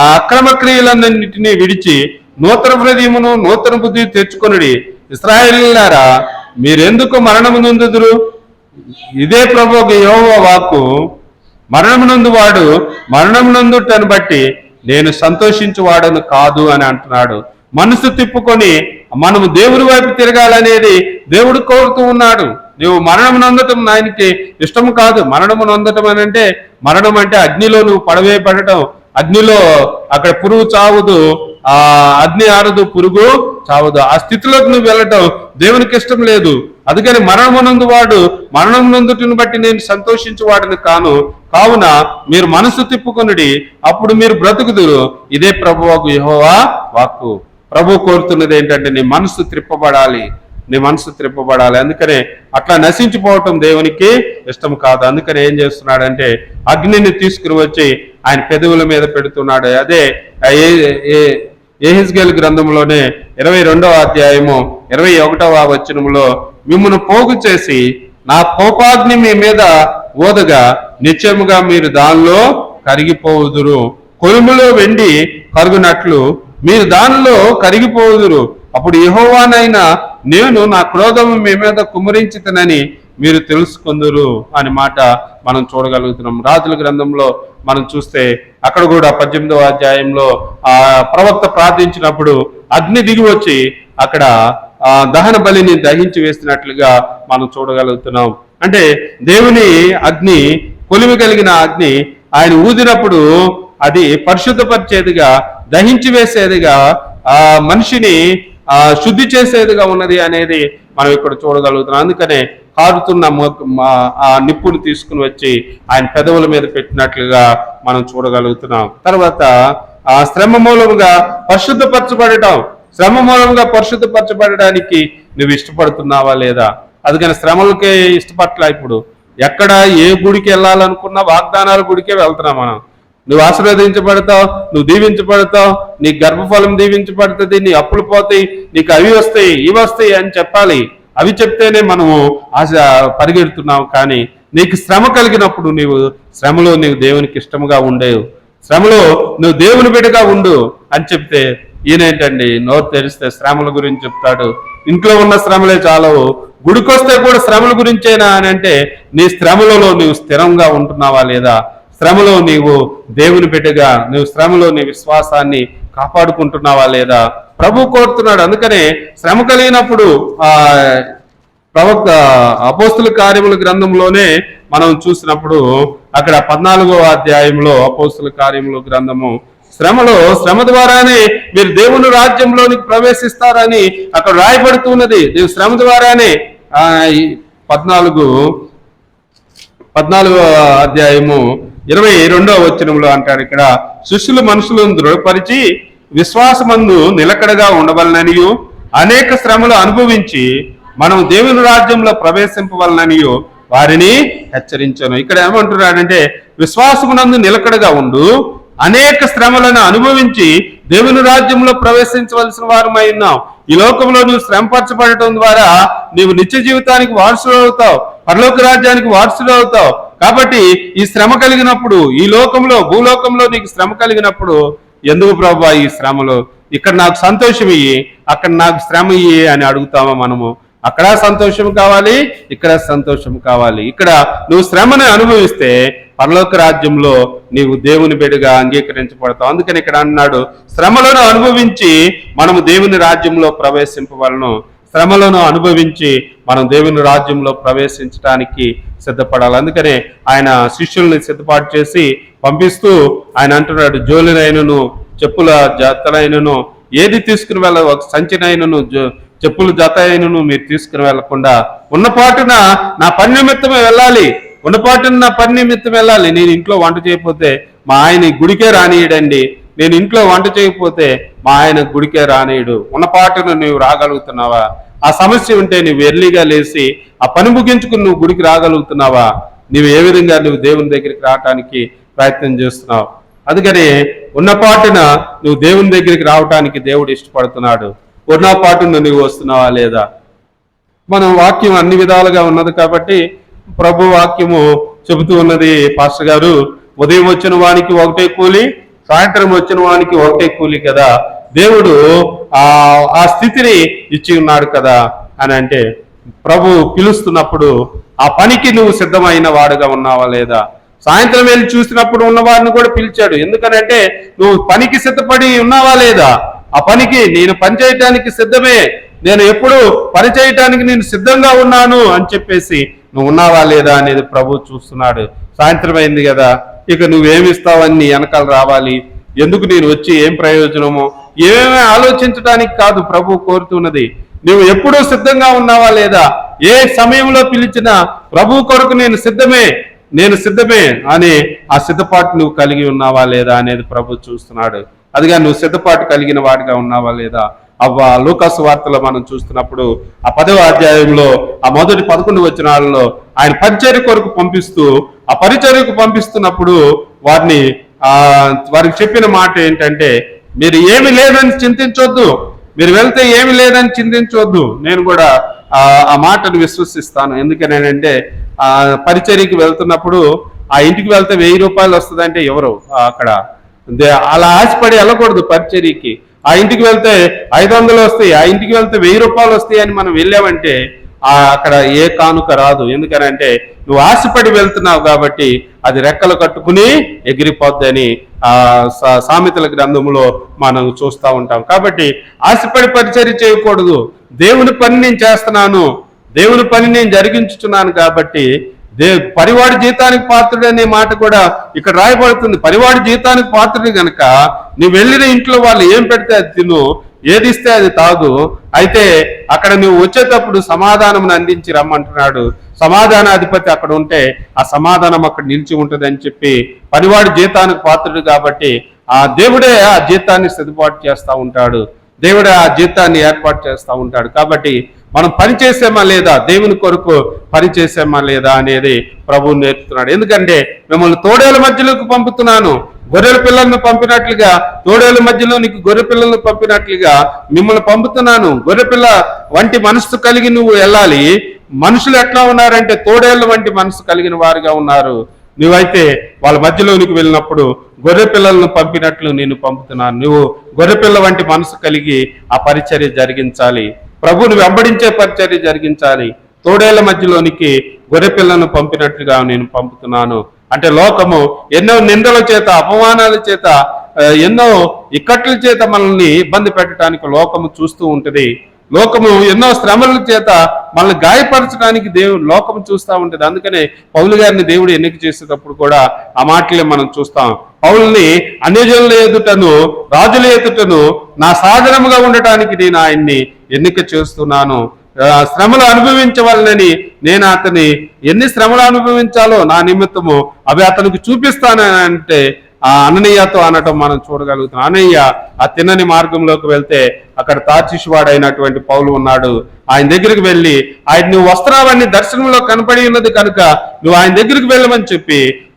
ఆ అక్రమ క్రియలన్నింటినీ విడిచి నూతన హృదయమును నూతన బుద్ధి తెచ్చుకొనుడి. ఇశ్రాయేలీయులారా, మీరెందుకు మరణము నొందుదురు? ఇదే ప్రభువుకు యెహోవా వాక్కు. మరణమునందు వాడు మరణమునందుటను బట్టి నేను సంతోషించువాడను కాదు అని అంటున్నాడు. మనసు తిప్పుకొని మనము దేవుని వైపు తిరగాలనేది దేవుడు కోరుతూ ఉన్నాడు. నువ్వు మరణం నొందటం ఆయనకి ఇష్టం కాదు. మరణము నొందటం అని అంటే, మరణం అంటే అగ్నిలో నువ్వు పడవేయబడటం, అగ్నిలో అక్కడ పురుగు చావదు, ఆ అగ్ని ఆరదు, పురుగు చావదు, ఆ స్థితిలోకి నువ్వు వెళ్ళటం దేవునికి ఇష్టం లేదు. అందుకని మరణమునందు వాడు మరణం నందుటిని బట్టి నేను సంతోషించువాడిని కావున మీరు మనసు తిప్పుకొనుడి, అప్పుడు మీరు బ్రతుకుదురు. ఇదే ప్రభువుకు యెహోవా వాక్కు. ప్రభు కోరుతున్నది ఏంటంటే నీ మనసు త్రిప్పబడాలి, నీ మనసు త్రిప్పబడాలి. అందుకనే అట్లా నశించిపోవటం దేవునికి ఇష్టం కాదు. అందుకని ఏం చేస్తున్నాడంటే అగ్నిని తీసుకుని వచ్చి ఆయన పెదవుల మీద పెడుతున్నాడు. అదే యెహెజ్కేలు గ్రంథంలోనే 22వ అధ్యాయము 21వ వచనంలో, మిమ్మును పోగు చేసి నా కోపాగ్ని మీ మీద ఓదగా నిత్యముగా మీరు దానిలో కరిగిపోవుదురు. కొలుములో వెండి కరుగునట్లు మీరు దానిలో కరిగిపోవుదురు. అప్పుడు యెహోవానైనా నేను నా క్రోధము మీ మీద కుమ్మరించితనని మీరు తెలుసుకుందురు అని మాట మనం చూడగలుగుతున్నాం. రాజుల గ్రంథంలో మనం చూస్తే అక్కడ కూడా 18వ అధ్యాయంలో ఆ ప్రవక్త ప్రార్థించినప్పుడు అగ్ని దిగి వచ్చి అక్కడ దహన బలిని దహించి వేసినట్లుగా మనం చూడగలుగుతున్నాం. అంటే దేవుని అగ్ని, కొలిమి కలిగిన అగ్ని ఆయన ఊదినప్పుడు అది పరిశుద్ధపరిచేదిగా, దహించి వేసేదిగా, ఆ మనిషిని శుద్ధి చేసేదిగా ఉన్నది అనేది మనం ఇక్కడ చూడగలుగుతున్నాం. అందుకనే కారుతున్న ఆ నిప్పును తీసుకుని వచ్చి ఆయన పెదవుల మీద పెట్టినట్లుగా మనం చూడగలుగుతున్నాం. తర్వాత ఆ శ్రమ మూలముగా పరిశుద్ధపరచబడటం, శ్రమ మూలంగా పరిశుద్ధపరచబడడానికి నువ్వు ఇష్టపడుతున్నావా లేదా? అందుకని శ్రమలకే ఇష్టపడట్లా. ఇప్పుడు ఎక్కడ ఏ గుడికి వెళ్ళాలనుకున్నా వాగ్దానాల గుడికే వెళ్తున్నాం మనం. నువ్వు ఆశీర్వదించబడతావు, నువ్వు దీవించబడతావు, నీ గర్భఫలం దీవించబడుతుంది, నీ అప్పులు పోతాయి, నీకు అవి వస్తాయి ఇవి వస్తాయి అని చెప్పాలి. అవి చెప్తేనే మనము పరిగెడుతున్నావు. కానీ నీకు శ్రమ కలిగినప్పుడు నీవు శ్రమలో నీవు దేవునికి ఇష్టముగా ఉండేవు, శ్రమలో నువ్వు దేవుని బిడ్డగా ఉండు అని చెప్తే ఈయనేంటండి నోరు తెరిస్తే శ్రమల గురించి చెప్తాడు. ఇంట్లో ఉన్న శ్రమలే చాలవు, గుడికొస్తే కూడా శ్రమల గురించేనా అని అంటే నీ శ్రమలలో నీవు స్థిరంగా ఉంటున్నావా లేదా? శ్రమలో నీవు దేవుని బిడ్డగా, నువ్వు శ్రమలో నీ విశ్వాసాన్ని కాపాడుకుంటున్నావా లేదా? ప్రభు కోరుతున్నాడు. అందుకనే శ్రమ కలిగినప్పుడు ప్రవక్త అపోస్తుల కార్యముల గ్రంథంలోనే మనం చూసినప్పుడు అక్కడ 14వ అధ్యాయంలో అపోస్తుల కార్యముల గ్రంథము, శ్రమ ద్వారానే మీరు దేవుని రాజ్యంలోనికి ప్రవేశిస్తారని అక్కడ రాయబడుతున్నది. నీవు శ్రమ ద్వారానే 14వ అధ్యాయము 22వ వచనంలో అంటాడు ఇక్కడ, శిష్యులు మనుషులను దృఢపరిచి విశ్వాసమందు నిలకడగా ఉండవలననియు అనేక శ్రమలు అనుభవించి మనం దేవుని రాజ్యంలో ప్రవేశింపవలననియు వారిని హెచ్చరించను. ఇక్కడ ఏమంటున్నాడంటే విశ్వాసమునందు నిలకడగా ఉండు, అనేక శ్రమలను అనుభవించి దేవుని రాజ్యంలో ప్రవేశించవలసిన వారమై ఉన్నాం. ఈ లోకంలో నువ్వు శ్రమపరచబడటం ద్వారా నీవు నిత్య జీవితానికి వారసుడు అవుతావు, పరలోక రాజ్యానికి వారసుడు అవుతావు. కాబట్టి ఈ శ్రమ కలిగినప్పుడు, ఈ లోకంలో భూలోకంలో నీకు శ్రమ కలిగినప్పుడు, ఎందుకు ప్రభువా ఈ శ్రమలు, ఇక్కడ నాకు సంతోషం ఇయ్యి, అక్కడ నాకు శ్రమ ఇయ్యి అని అడుగుతామా మనము? అక్కడ సంతోషం కావాలి, ఇక్కడ సంతోషం కావాలి. ఇక్కడ నువ్వు శ్రమను అనుభవిస్తే పరలోక రాజ్యంలో నీవు దేవుని బిడ్డగా అంగీకరించబడతావు. అందుకని ఇక్కడ అన్నాడు, శ్రమలను అనుభవించి మనము దేవుని రాజ్యంలో ప్రవేశింపవలను. శ్రమలను అనుభవించి మనం దేవుని రాజ్యంలో ప్రవేశించడానికి సిద్ధపడాలి. అందుకనే ఆయన శిష్యుల్ని సిద్ధపాటు చేసి పంపిస్తూ ఆయన అంటున్నాడు, జోలినైనను చెప్పుల జతలైనను ఏది తీసుకుని వెళ్ళ, ఒక సంచినైనను చెప్పులు జత అయినను మీరు తీసుకుని వెళ్లకుండా ఉన్నపాటున నా పని నిమిత్తమే వెళ్ళాలి, ఉన్నపాటున నా పని నిమిత్తం వెళ్ళాలి. నేను ఇంట్లో వంట చేయకపోతే మా ఆయన గుడికే రానియడండి, నేను ఇంట్లో వంట చేయకపోతే మా ఆయన గుడికే రానియడు. ఉన్నపాటున నువ్వు రాగలుగుతున్నావా? ఆ సమస్య ఉంటే నువ్వు ఎర్లీగా లేచి ఆ పని ముగించుకుని నువ్వు గుడికి రాగలుగుతున్నావా? నువ్వు ఏ విధంగా నువ్వు దేవుని దగ్గరికి రావటానికి ప్రయత్నం చేస్తున్నావు? అందుకని ఉన్నపాటున నువ్వు దేవుని దగ్గరికి రావటానికి దేవుడు ఇష్టపడుతున్నాడు. ఉన్నపాటున నువ్వు వస్తున్నావా లేదా? మనం వాక్యం అన్ని విధాలుగా ఉన్నది కాబట్టి ప్రభు వాక్యము చెబుతూ ఉన్నది, పాస్టర్ గారు ఉదయం వచ్చిన వానికి ఒకటే కూలి, సాయంత్రం వచ్చిన వానికి ఒకటే కూలి కదా, దేవుడు ఆ స్థితిని ఇచ్చి ఉన్నాడు కదా అని అంటే, ప్రభు పిలుస్తున్నప్పుడు ఆ పనికి నువ్వు సిద్ధమైన వాడుగా ఉన్నావా లేదా? సాయంత్రం వెళ్ళి చూసినప్పుడు ఉన్నవాడిని కూడా పిలిచాడు. ఎందుకనంటే నువ్వు పనికి సిద్ధపడి ఉన్నావా లేదా? ఆ పనికి నేను పని చేయటానికి సిద్ధమే, నేను ఎప్పుడు పని చేయటానికి నేను సిద్ధంగా ఉన్నాను అని చెప్పేసి నువ్వు ఉన్నావా లేదా అనేది ప్రభు చూస్తున్నాడు. సాయంత్రం అయింది కదా, ఇక నువ్వేమిస్తావని వెనకాల రావాలి. ఎందుకు నేను వచ్చి ఏం ప్రయోజనము, ఏమేమి ఆలోచించడానికి కాదు ప్రభు కోరుతున్నది. నువ్వు ఎప్పుడూ సిద్ధంగా ఉన్నావా లేదా? ఏ సమయంలో పిలిచినా ప్రభు కొరకు నేను సిద్ధమే అని ఆ సిద్ధపాటు నువ్వు కలిగి ఉన్నావా లేదా అనేది ప్రభు చూస్తున్నాడు. అదిగా నువ్వు సిద్ధపాటు కలిగిన వాడిగా ఉన్నావా లేదా? లూకాసు వార్తలో మనం చూస్తున్నప్పుడు ఆ 10వ అధ్యాయంలో ఆ మొదటి 11 వచనాలలో ఆయన పరిచర్య కొరకు పంపిస్తూ ఆ పరిచర్యకు పంపిస్తున్నప్పుడు వారికి చెప్పిన మాట ఏంటంటే, మీరు ఏమి లేదని చింతించొద్దు, మీరు వెళ్తే ఏమి లేదని చింతించవద్దు. నేను కూడా ఆ మాటను విశ్వసిస్తాను. ఎందుకనంటే ఆ పరిచర్యకి వెళ్తున్నప్పుడు ఆ ఇంటికి వెళ్తే 1000 రూపాయలు వస్తుందంటే ఎవరు అక్కడ అలా ఆశపడి వెళ్ళకూడదు. పరిచర్యకి ఆ ఇంటికి వెళ్తే 500 వస్తాయి, ఆ ఇంటికి వెళ్తే 1000 రూపాయలు వస్తాయి అని మనం వెళ్ళామంటే అక్కడ ఏ కానుక రాదు. ఎందుకనంటే నువ్వు ఆశపడి వెళ్తున్నావు కాబట్టి అది రెక్కలు కట్టుకుని ఎగిరిపోద్దని సామెతల గ్రంథంలో మనం చూస్తూ ఉంటాం. కాబట్టి ఆశపడి పరిచర్య చేయకూడదు. దేవుని పని నేను చేస్తున్నాను, దేవుని పని నేను జరిగించుతున్నాను కాబట్టి పరివాడి జీతానికి పాత్రుడు అనే మాట కూడా ఇక్కడ రాయబడుతుంది. పరివాడి జీతానికి పాత్రుడు గనక నువ్వు వెళ్ళిన ఇంట్లో వాళ్ళు ఏం పెడితే అది తిను, ఏది ఇస్తే అది తాగు. అయితే అక్కడ నువ్వు వచ్చేటప్పుడు సమాధానం అందించి రమ్మంటున్నాడు. సమాధానాధిపతి అక్కడ ఉంటే ఆ సమాధానం అక్కడ నిలిచి ఉంటుందని చెప్పి పరివాడి జీతానికి పాత్రుడు కాబట్టి ఆ దేవుడే ఆ జీతాన్ని సర్దుబాటు చేస్తూ ఉంటాడు, దేవుడే ఆ జీతాన్ని ఏర్పాటు చేస్తూ ఉంటాడు. కాబట్టి మనం పని చేసామా లేదా, దేవుని కొరకు పని చేసామా లేదా అనేది ప్రభువు నేర్పుతున్నాడు. ఎందుకంటే మిమ్మల్ని తోడేల మధ్యలోకి పంపుతున్నాను, గొర్రెల పిల్లలను పంపినట్లుగా తోడేల మధ్యలో నీకు గొర్రె పిల్లలను పంపినట్లుగా మిమ్మల్ని పంపుతున్నాను. గొర్రెపిల్ల వంటి మనస్సు కలిగి నువ్వు వెళ్ళాలి. మనుషులు ఎట్లా ఉన్నారంటే తోడేళ్ల వంటి మనసు కలిగిన వారుగా ఉన్నారు. నువ్వైతే వాళ్ళ మధ్యలోనికి వెళ్ళినప్పుడు గొర్రె పిల్లలను పంపినట్లు నేను పంపుతున్నాను. నువ్వు గొర్రెపిల్ల వంటి మనసు కలిగి ఆ పరిచర్య జరిగించాలి, ప్రభువుని వెంబడించే పరిచర్య జరిగించాలి. తోడేళ్ల మధ్యలోనికి గొర్రె పిల్లలను పంపినట్లుగా నేను పంపుతున్నాను. అంటే లోకము ఎన్నో నిందల చేత, అపమానాల చేత, ఎన్నో ఇక్కట్ల చేత మనల్ని ఇబ్బంది పెట్టడానికి లోకము చూస్తూ ఉంటుంది. లోకము ఎన్నో శ్రమల చేత మనల్ని గాయపరచడానికి లోకము చూస్తూ ఉంటుంది. అందుకనే పౌలు గారిని దేవుడు ఎన్నిక చేసేటప్పుడు కూడా ఆ మాటలే మనం చూస్తాం. పౌల్ని అన్యజనుల ఎదుటను రాజుల ఎదుటను నా సాధనముగా ఉండటానికి నేను ఆయన్ని ఎన్నిక చేస్తున్నాను. శ్రమలు అనుభవించవాలని నేను అతని ఎన్ని శ్రమలు అనుభవించాలో నా నిమిత్తము అవి అతనికి చూపిస్తానని అంటే ఆ అననీయతో అనటం మనం చూడగలుగుతాం. అననీయ ఆ తిన్నని మార్గంలోకి వెళ్తే అక్కడ తార్షీషువాడైనటువంటి పౌలు ఉన్నాడు. ఆయన దగ్గరికి వెళ్ళి ఆయన నువ్వు వస్త్రావన్నీ దర్శనంలో కనపడి ఉన్నది కనుక నువ్వు ఆయన దగ్గరికి వెళ్ళమని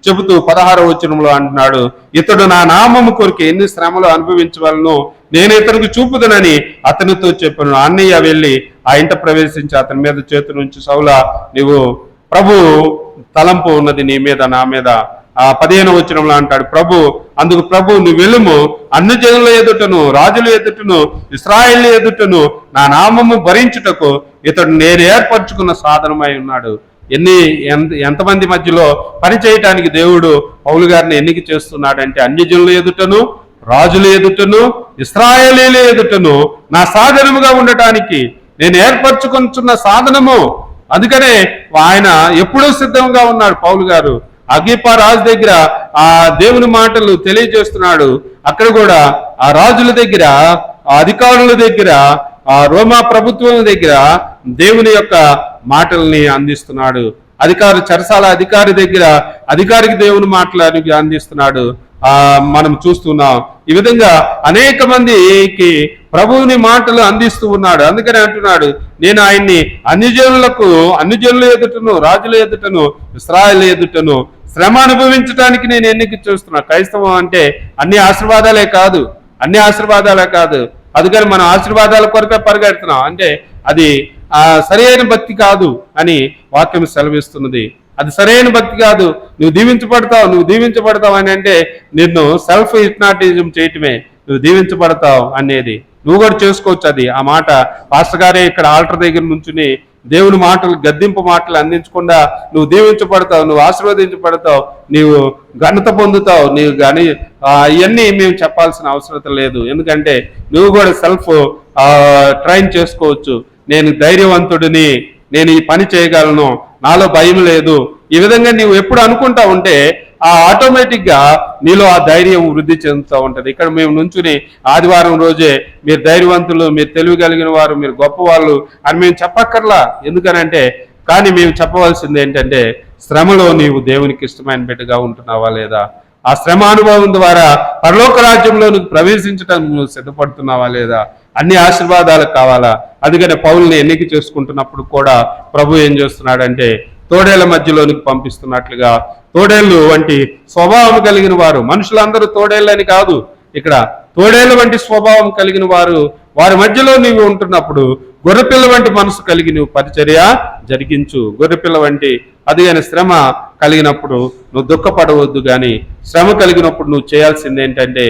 చెబుతూ 16వ వచనంలో అంటున్నాడు, ఇతడు నా నామము కొరికి ఎన్ని శ్రమలు అనుభవించవలను నేను ఇతనికి చూపుదనని అతనితో చెప్పాను. అన్నయ్య వెళ్ళి ఆ ఇంట ప్రవేశించి అతని మీద చేతి నుంచి సౌలా నీవు ప్రభు తలంపు ఉన్నది నీ మీద నా మీద. ఆ 15వ వచనంలో అంటాడు అందుకు ప్రభు నువ్వు వెళ్ళుము, అన్ని జనుల ఎదుటను రాజుల ఎదుటను ఇశ్రాయేళ్ల ఎదుటను నా నామము భరించుటకు ఇతడు నేను ఏర్పరచుకున్న సాధనమై ఉన్నాడు. ఎంతమంది మధ్యలో పని చేయటానికి దేవుడు పౌలు గారిని ఎన్నిక చేస్తున్నాడంటే అన్ని జనుల ఎదుటను రాజుల ఎదుటను ఇశ్రాయేలీల ఎదుటను నా సాధనముగా ఉండటానికి నేను ఏర్పరచుకుంటున్న సాధనము. అందుకనే ఆయన ఎప్పుడూ సిద్ధంగా ఉన్నాడు. పౌలు గారు అగ్రిప్ప రాజు దగ్గర ఆ దేవుని మాటలు తెలియజేస్తున్నాడు. అక్కడ కూడా ఆ రాజుల దగ్గర, ఆ అధికారుల దగ్గర, ఆ రోమా ప్రభుత్వం దగ్గర దేవుని యొక్క మాటల్ని అందిస్తున్నాడు. చెరసాల అధికారి దగ్గర అధికారికి దేవుని మాటలు అందిస్తున్నాడు. మనం చూస్తున్నాం. ఈ విధంగా అనేక మందికి ప్రభువుని మాటలు అందిస్తూ ఉన్నాడు. అందుకని అంటున్నాడు, నేను ఆయన్ని అన్యజనుల ఎదుటను, రాజుల ఎదుటను, ఇశ్రాయేలు ఎదుటను శ్రమ అనుభవించడానికి నేను ఎన్నిక చూస్తున్నా. క్రైస్తవం అంటే అన్ని ఆశీర్వాదాలే కాదు. అందుకని మనం ఆశీర్వాదాల కొరకే పరిగెడుతున్నాం అంటే అది సరైన భక్తి కాదు అని వాక్యం సెలవిస్తున్నది. అది సరైన భక్తి కాదు. నువ్వు దీవించబడతావు అని అంటే నిన్ను సెల్ఫ్ హిప్నాటిజం చేయటమే. నువ్వు దీవించబడతావు అనేది నువ్వు కూడా చేసుకోవచ్చు. అది ఆ మాట పాస్టర్ గారే ఇక్కడ ఆల్టర్ దగ్గర నుంచుని దేవుని మాటలు, గద్దింపు మాటలు అందించకుండా నువ్వు దీవించబడతావు, నువ్వు ఆశీర్వదించబడతావు, నీవు ఘనత పొందుతావు, నీవు కానీ ఇవన్నీ మేము చెప్పాల్సిన అవసరం లేదు. ఎందుకంటే నువ్వు కూడా సెల్ఫ్ ట్రైన్ చేసుకోవచ్చు. నేను ధైర్యవంతుడిని, నేను ఈ పని చేయగలను, నాలో భయం లేదు, ఈ విధంగా నీవు ఎప్పుడు అనుకుంటా ఉంటే ఆటోమేటిక్ గా నీలో ఆ ధైర్యం వృద్ధి చెందుతూ ఉంటది. ఇక్కడ మేము నుంచుని ఆదివారం రోజే మీరు ధైర్యవంతులు, మీరు తెలివి కలిగిన వారు, మీరు గొప్పవాళ్ళు అని మేము చెప్పక్కర్లా. ఎందుకనంటే కానీ మేము చెప్పవలసింది ఏంటంటే శ్రమలో నీవు దేవునికి ఇష్టమైన బిడ్డగా ఉంటున్నావా లేదా, ఆ శ్రమ అనుభవం ద్వారా పరలోక రాజ్యంలో నువ్వు ప్రవేశించడానికి నువ్వు సిద్ధపడుతున్నావా లేదా, అన్ని ఆశీర్వాదాలకు కావాలా. అందుకనే పౌలుని ఎన్నిక చేసుకుంటున్నప్పుడు కూడా ప్రభు ఏం చేస్తున్నాడంటే తోడేళ్ల మధ్యలోనికి పంపిస్తున్నట్లుగా, తోడేళ్లు వంటి స్వభావం కలిగిన వారు, మనుషులందరూ తోడేళ్ళని కాదు, ఇక్కడ తోడేళ్ల వంటి స్వభావం కలిగిన వారి మధ్యలో నీవు ఉంటున్నప్పుడు గొర్రెపిల్ల వంటి మనసు కలిగి నువ్వు పరిచర్య జరిగించు. గొర్రెపిల్ల వంటి అది కానీ శ్రమ కలిగినప్పుడు నువ్వు దుఃఖపడవద్దు, కానీ శ్రమ కలిగినప్పుడు నువ్వు చేయాల్సింది ఏంటంటే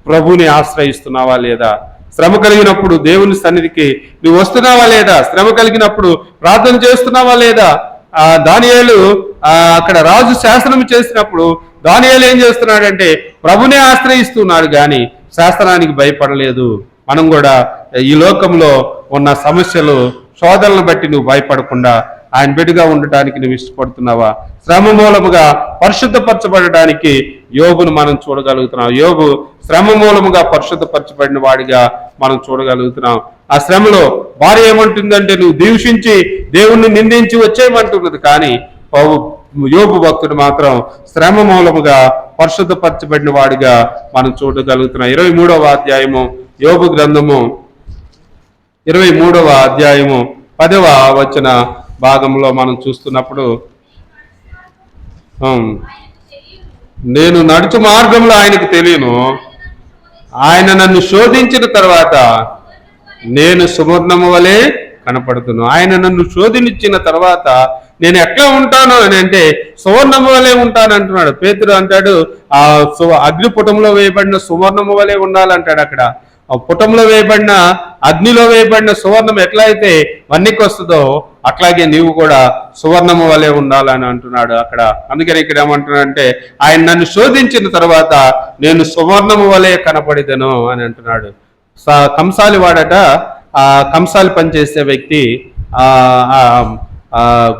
ప్రభుని ఆశ్రయిస్తున్నావా లేదా, శ్రమ కలిగినప్పుడు దేవుని సన్నిధికి నువ్వు వస్తున్నావా లేదా, శ్రమ కలిగినప్పుడు ప్రార్థన చేస్తున్నావా లేదా. దానియేలు అక్కడ రాజు శాసనం చేసినప్పుడు దానియేలు ఏం చేస్తున్నాడంటే ప్రభునే ఆశ్రయిస్తున్నాడు, కానీ శాస్త్రానికి భయపడలేదు. మనం కూడా ఈ లోకంలో ఉన్న సమస్యలు, శోధనలను బట్టి నువ్వు భయపడకుండా ఆయన బిడ్డగా ఉండటానికి నువ్వు ఇష్టపడుతున్నావా. శ్రమ మూలముగా పరిశుద్ధపరచబడడానికి యోబును మనం చూడగలుగుతున్నాం. యోబు శ్రమ మూలముగా పరిశుద్ధపరచబడిన వాడిగా మనం చూడగలుగుతున్నాం. ఆ శ్రమలో భార్య ఏమంటుందంటే నువ్వు దూషించి దేవుణ్ణి నిందించి వచ్చేయమంటున్నది, కానీ యోబు భక్తుడు మాత్రం శ్రమ మూలముగా పరిశుద్ధపరచబడిన వాడిగా మనం చూడగలుగుతున్నాం. 23వ అధ్యాయము యోబు గ్రంథము 23వ అధ్యాయము 10వ వచన భాగంలో మనం చూస్తున్నప్పుడు, నేను నడుచు మార్గంలో ఆయనకు తెలియను, ఆయన నన్ను శోధించిన తర్వాత నేను సువర్ణము వలె కనపడుతున్నాను. ఆయన నన్ను శోధించిన తర్వాత నేను ఎట్లా ఉంటాను అని అంటే సువర్ణము వలె ఉంటాను అంటున్నాడు. పేతురు అంటాడు అగ్నిపుటంలో వేయబడిన సువర్ణము వలె ఉండాలంటాడు. అక్కడ పుటంలో వేయబడిన, అగ్నిలో వేయబడిన సువర్ణం ఎట్లా అయితే వన్నికి వస్తుందో అట్లాగే నీవు కూడా సువర్ణము వలె ఉండాలని అంటున్నాడు అక్కడ. అందుకని ఇక్కడ ఏమంటున్నాడంటే ఆయన నన్ను శోధించిన తర్వాత నేను సువర్ణము వలె కనపడిదను అని అంటున్నాడు. కంసాలి వాడట, ఆ కంసాలి పనిచేసే వ్యక్తి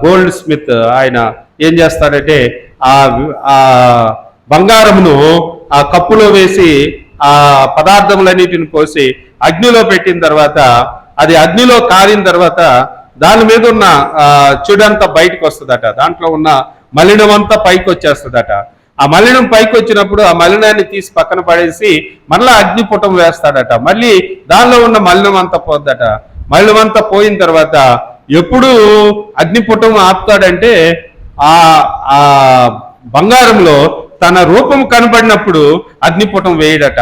గోల్డ్ స్మిత్ ఆయన ఏం చేస్తాడంటే ఆ బంగారమును ఆ కప్పులో వేసి ఆ పదార్థములన్నిటిని పోసి అగ్నిలో పెట్టిన తర్వాత అది అగ్నిలో కారిన తర్వాత దాని మీద ఉన్న చెడంతా బయటకు వస్తుందట, దాంట్లో ఉన్న మలినం అంతా పైకి వచ్చేస్తుందట. ఆ మలినం పైకి వచ్చినప్పుడు ఆ మలినాన్ని తీసి పక్కన పడేసి మళ్ళీ అగ్నిపుటం వేస్తాడట. మళ్ళీ దానిలో ఉన్న మలినం అంతా పోద్దట. మలినం అంతా పోయిన తర్వాత ఎప్పుడు అగ్నిపుటం ఆపుతాడంటే ఆ బంగారంలో తన రూపం కనబడినప్పుడు అగ్నిపుటం వేయడట.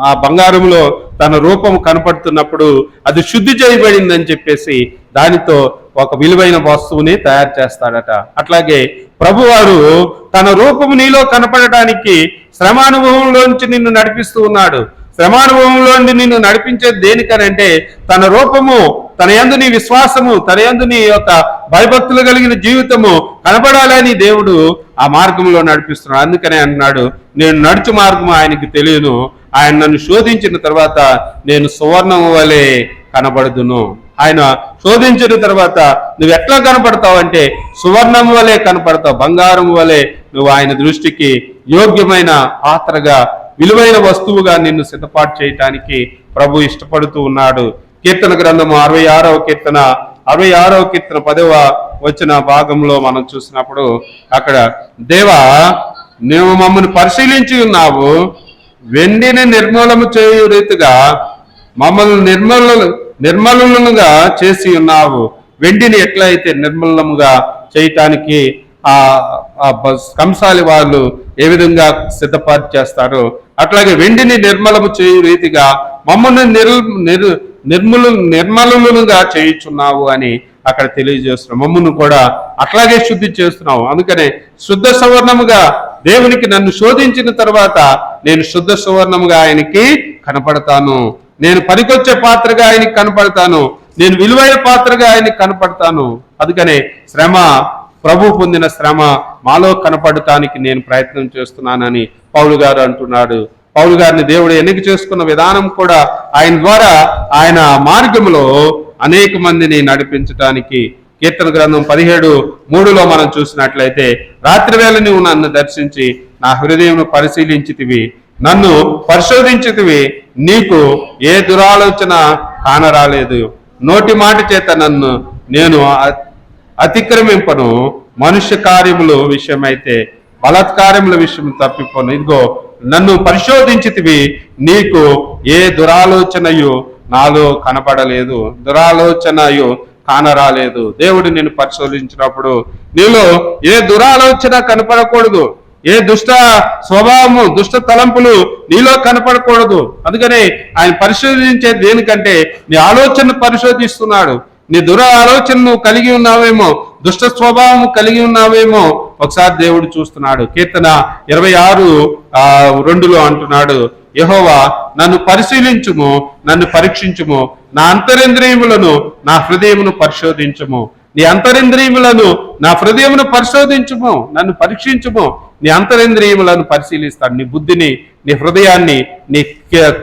ఆ బంగారంలో తన రూపం కనపడుతున్నప్పుడు అది శుద్ధి చేయబడిందని చెప్పేసి దానితో ఒక విలువైన వస్తువుని తయారు చేస్తాడట. అట్లాగే ప్రభువారు తన రూపము నీలో కనపడటానికి శ్రమానుభవంలోంచి నిన్ను నడిపిస్తూ ఉన్నాడు. శ్రమానుభవంలో నిన్ను నడిపించేది దేనికనంటే తన రూపము, తన యందు నీ విశ్వాసము, తన యందు నీ యొక్క భయభక్తులు కలిగిన జీవితము కనపడాలని దేవుడు ఆ మార్గంలో నడిపిస్తున్నాడు. అందుకనే అన్నాడు నేను నడుచు మార్గము ఆయనకి తెలియను, ఆయన నన్ను శోధించిన తర్వాత నేను సువర్ణము వలె కనబడుదును. ఆయన శోధించిన తర్వాత నువ్వు ఎట్లా కనపడతావు అంటే సువర్ణము వలె కనపడతావు, బంగారం వలె నువ్వు ఆయన దృష్టికి యోగ్యమైన పాత్రగా, విలువైన వస్తువుగా నిన్ను సిద్ధపాటు చేయటానికి ప్రభు ఇష్టపడుతూ ఉన్నాడు. కీర్తన గ్రంథము 66వ కీర్తన 10వ వచ్చిన భాగంలో మనం చూసినప్పుడు అక్కడ దేవా నీవు మమ్మల్ని పరిశీలించి ఉన్నావు, వెండిని నిర్మూలము చేయు రీతిగా మమ్మల్ని నిర్మలుగా చేసి ఉన్నావు. వెండిని ఎట్లయితే నిర్మలముగా చేయటానికి ఆ కంసాలి వాళ్ళు ఏ విధంగా సిద్ధపాటు చేస్తారో అట్లాగే వెండిని నిర్మలము చేయు రీతిగా మమ్మల్ని నిర్మలుగా చేయుచున్నావు అని అక్కడ తెలియజేస్తున్నాం. మమ్మల్ని కూడా అట్లాగే శుద్ధి చేస్తున్నావు. అందుకనే శుద్ధ సువర్ణముగా దేవునికి నన్ను శోధించిన తర్వాత నేను శుద్ధ సువర్ణముగా ఆయనకి కనపడతాను, నేను పనికొచ్చే పాత్రగా ఆయనకి కనపడతాను, నేను విలువైన పాత్రగా ఆయనకి కనపడతాను. అందుకనే శ్రమ, ప్రభు పొందిన శ్రమ మాలో కనపడటానికి నేను ప్రయత్నం చేస్తున్నానని పౌలు గారు అంటున్నాడు. పౌలు గారిని దేవుడు ఎన్నిక చేసుకున్న విధానం కూడా ఆయన ద్వారా ఆయన మార్గంలో అనేక మందిని నడిపించటానికి. కీర్తన గ్రంథం 17:3 మనం చూసినట్లయితే రాత్రి వేళ నువ్వు నన్ను దర్శించి నా హృదయంను పరిశీలించితివి, నన్ను పరిశోధించితివి, నీకు ఏ దురాలోచన కానరాలేదు. నోటి మాట చేత నన్ను నేను అతిక్రమింపను, మనుష్య కార్యముల విషయమైతే బలాత్కారముల విషయం తప్పిపోను. ఇదిగో నన్ను పరిశోధించితివి, నీకు ఏ దురాలోచనయు నాలో కనపడలేదు, దురాలోచనయు కానరాలేదు. దేవుడు నేను పరిశోధించినప్పుడు నీలో ఏ దురాలోచన కనపడకూడదు, ఏ దుష్ట స్వభావము, దుష్ట తలంపులు నీలో కనపడకూడదు. అందుకనే ఆయన పరిశోధించేది దేనికంటే నీ ఆలోచన పరిశోధిస్తున్నాడు. నీ ఆలోచనను కలిగి ఉన్నావేమో, దుష్ట స్వభావం కలిగి ఉన్నావేమో ఒకసారి దేవుడు చూస్తున్నాడు. కీర్తన 26:2 అంటున్నాడు, యెహోవా నన్ను పరిశీలించుము, నన్ను పరీక్షించుము, నా అంతరింద్రియములను నా హృదయమును పరిశోధించుము. నీ అంతరింద్రియములను నా హృదయమును పరిశోధించుము, నన్ను పరీక్షించుము. నీ అంతరింద్రియములను పరిశీలిస్తాడు. నీ బుద్ధిని, నీ హృదయాన్ని, నీ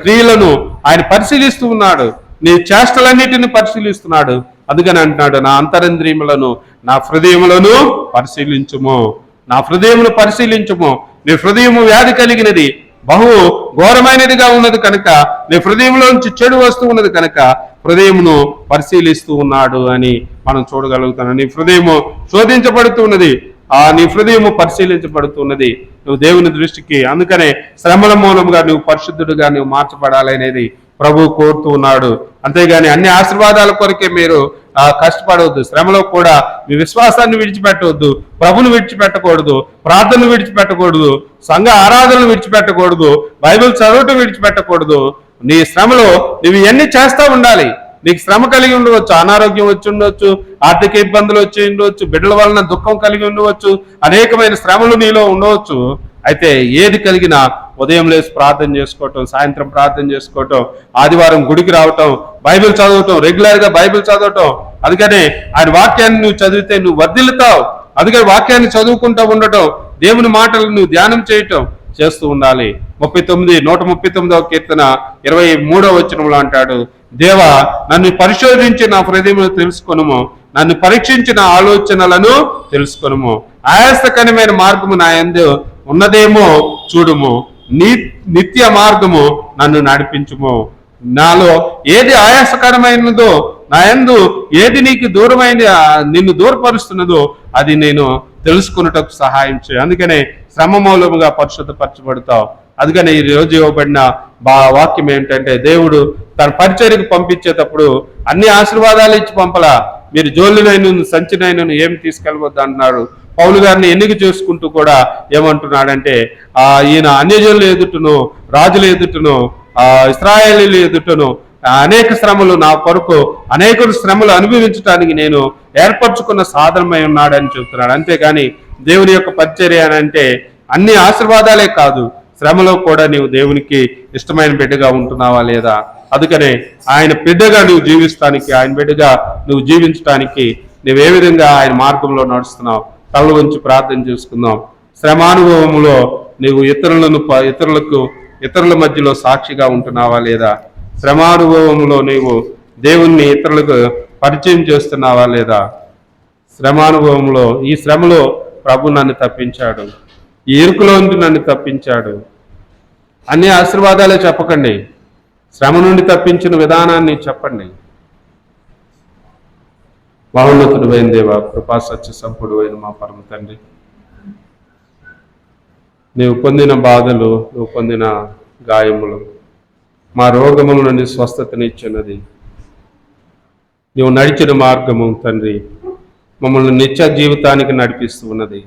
క్రియలను ఆయన పరిశీలిస్తూ ఉన్నాడు. నీ చేష్టలన్నిటిని పరిశీలిస్తున్నాడు. అందుకని అంటున్నాడు, నా అంతరింద్రియములను నా హృదయములను పరిశీలించుము, నా హృదయమును పరిశీలించుము. నీ హృదయము వ్యాధి కలిగినది, బహు ఘోరమైనదిగా ఉన్నది కనుక, నీ హృదయంలోంచి చెడు వస్తూ ఉన్నది కనుక హృదయమును పరిశీలిస్తూ ఉన్నాడు అని మనం చూడగలుగుతున్నాం. నీ హృదయము శోధించబడుతున్నది, నీ హృదయము పరిశీలించబడుతున్నది నువ్వు దేవుని దృష్టికి. అందుకనే శ్రమల మూలముగా నువ్వు పరిశుద్ధుడుగా నువ్వు మార్చబడాలి అనేది ప్రభు కోరుతూ ఉన్నాడు. అంతేగాని అన్ని ఆశీర్వాదాల కొరకే మీరు కష్టపడవద్దు. శ్రమలో కూడా మీ విశ్వాసాన్ని విడిచిపెట్టవద్దు, ప్రభును విడిచిపెట్టకూడదు, ప్రార్థనలు విడిచిపెట్టకూడదు, సంఘ ఆరాధనలు విడిచిపెట్టకూడదు, బైబిల్ చదవటం విడిచిపెట్టకూడదు. నీ శ్రమలో నువ్వు ఇవన్నీ చేస్తూ ఉండాలి. నీకు శ్రమ కలిగి ఉండవచ్చు, అనారోగ్యం వచ్చి ఉండవచ్చు, ఆర్థిక ఇబ్బందులు వచ్చి ఉండవచ్చు, బిడ్డల వలన దుఃఖం కలిగి ఉండవచ్చు, అనేకమైన శ్రమలు నీలో ఉండవచ్చు. అయితే ఏది కలిగినా ఉదయం లేచి ప్రార్థన చేసుకోవటం, సాయంత్రం ప్రార్థన చేసుకోవటం, ఆదివారం గుడికి రావటం, బైబిల్ చదవటం, రెగ్యులర్గా బైబిల్ చదవటం. అందుకనే ఆయన వాక్యాన్ని నువ్వు చదివితే నువ్వు వర్ధిల్లుతావు. అందుకని వాక్యాన్ని చదువుకుంటూ ఉండటం, దేవుని మాటలు నువ్వు ధ్యానం చేయటం చేస్తూ ఉండాలి. 139వ కీర్తన 23వ వచనంలో అంటాడు, దేవా నన్ను పరిశోధించి నా హృదయమును తెలుసుకొనుము, నన్ను పరీక్షించిన ఆలోచనలను తెలుసుకొనుము. ఆయాసకరమైన మార్గము నా యందు ఉన్నదేమో చూడుము, నిత్య మార్గము నన్ను నడిపించుము. నాలో ఏది ఆయాసకరమైనదో, నా యందు ఏది నీకు దూరమైన నిన్ను దూరపరుస్తున్నదో అది నేను తెలుసుకున్నటకు సహాయం చేయి. అందుకనే శ్రమ మూలముగా పరిశుద్ధపరచబడతావు. అందుకనే ఈ రోజు ఇవ్వబడిన వాక్యం ఏంటంటే, దేవుడు తన పరిచర్యకు పంపించేటప్పుడు అన్ని ఆశీర్వాదాలు ఇచ్చి పంపలా. మీరు జోలునైనా సంచినైనా ఏమి తీసుకెళ్ళవద్దు అంటున్నాడు. పౌలు గారిని ఎన్నిక చేసుకుంటూ కూడా ఏమంటున్నాడంటే, ఈయన అన్యజనుల ఎదుటను, రాజుల ఎదుటను, ఇశ్రాయేలీల ఎదుటను అనేక శ్రమలు నా కొరకు అనేక శ్రమలు అనుభవించడానికి నేను ఏర్పరచుకున్న సాధనమై ఉన్నాడని చెప్తున్నాడు. అంతేగాని దేవుని యొక్క పరిచర్య అని అంటే అన్ని ఆశీర్వాదాలే కాదు, శ్రమలో కూడా నీవు దేవునికి ఇష్టమైన బిడ్డగా ఉంటున్నావా లేదా? అందుకనే ఆయన బిడ్డగా నువ్వు జీవిస్తానికి, ఆయన బిడ్డగా నువ్వు జీవించడానికి నువ్వు ఏ విధంగా ఆయన మార్గంలో నడుస్తున్నావు? కళ్ళు ఉంచి ప్రార్థన చేసుకుందాం. శ్రమానుభవంలో నీవు ఇతరుల మధ్యలో సాక్షిగా ఉంటున్నావా లేదా? శ్రమానుభవంలో నీవు దేవుణ్ణి ఇతరులకు పరిచయం చేస్తున్నావా లేదా? శ్రమానుభవంలో ఈ శ్రమలో ప్రభు నన్ను తప్పించాడు, ఈ ఇరుకులో నుండి నన్ను తప్పించాడు. అన్ని ఆశీర్వాదాలే చెప్పకండి, శ్రమ నుండి తప్పించిన విధానాన్ని చెప్పండి. మహోన్నతుడు అయిన దేవ, కృపా సత్య సంపుడు అయిన మా పరమ తండ్రి, నీవు పొందిన బాధలు, నువ్వు పొందిన గాయములు మా రోగముల నుండి స్వస్థతనిచ్చినది. నువ్వు నడిచిన మార్గము తండ్రి మమ్మల్ని నిత్య జీవితానికి నడిపిస్తూ ఉన్నది.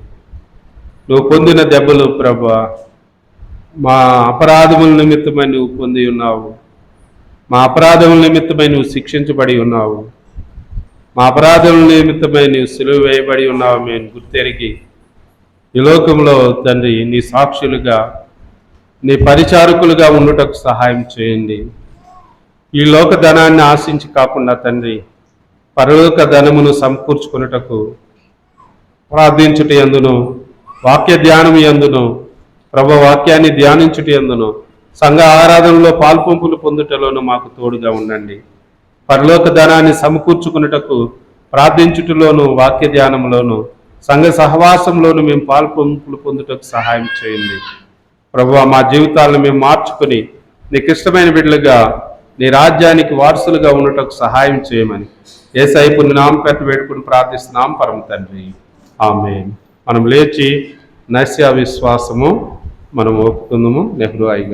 నువ్వు పొందిన దెబ్బలు ప్రభువా, మా అపరాధముల నిమిత్తమై నువ్వు పొంది ఉన్నావు. మా అపరాధముల నిమిత్తమై నువ్వు శిక్షించబడి ఉన్నావు. మా అపరాధముల నిమిత్తమై నువ్వు సిలువ వేయబడి ఉన్నావు. మేము గుర్తెరిగి ఈ లోకంలో తండ్రి నీ సాక్షులుగా, నీ పరిచారకులుగా ఉండుటకు సహాయం చేయండి. ఈ లోక ధనాన్ని ఆశించి కాకుండా తండ్రి పరలోక ధనమును సమకూర్చుకున్నటకు ప్రార్థించుట యందును, వాక్య ధ్యానం యందును, ప్రభు వాక్యాన్ని ధ్యానించుట యందును, సంఘ ఆరాధనలో పాల్పంపులు పొందుటలోను మాకు తోడుగా ఉండండి. పరలోక ధనాన్ని సమకూర్చుకున్నటకు ప్రార్థించుటలోను, వాక్య ధ్యానంలోను, సంఘ సహవాసంలోను మేము పాల్పంపులు పొందుటకు సహాయం చేయండి. ప్రభువా, మా జీవితాలను మేము మార్చుకుని నీకు ఇష్టమైన బిడ్డలుగా, నీ రాజ్యానికి వారసులుగా ఉండటకు సహాయం చేయమని యేసయ్య పుణ్య నామం పేరట వేడుకుని ప్రార్థిస్తున్నాం పరమ తండ్రి, ఆమేన్. మనం లేచి నైస్య విశ్వాసము మనం ఒప్పుకుందాము. నెహ్రూ అయ్య గారు.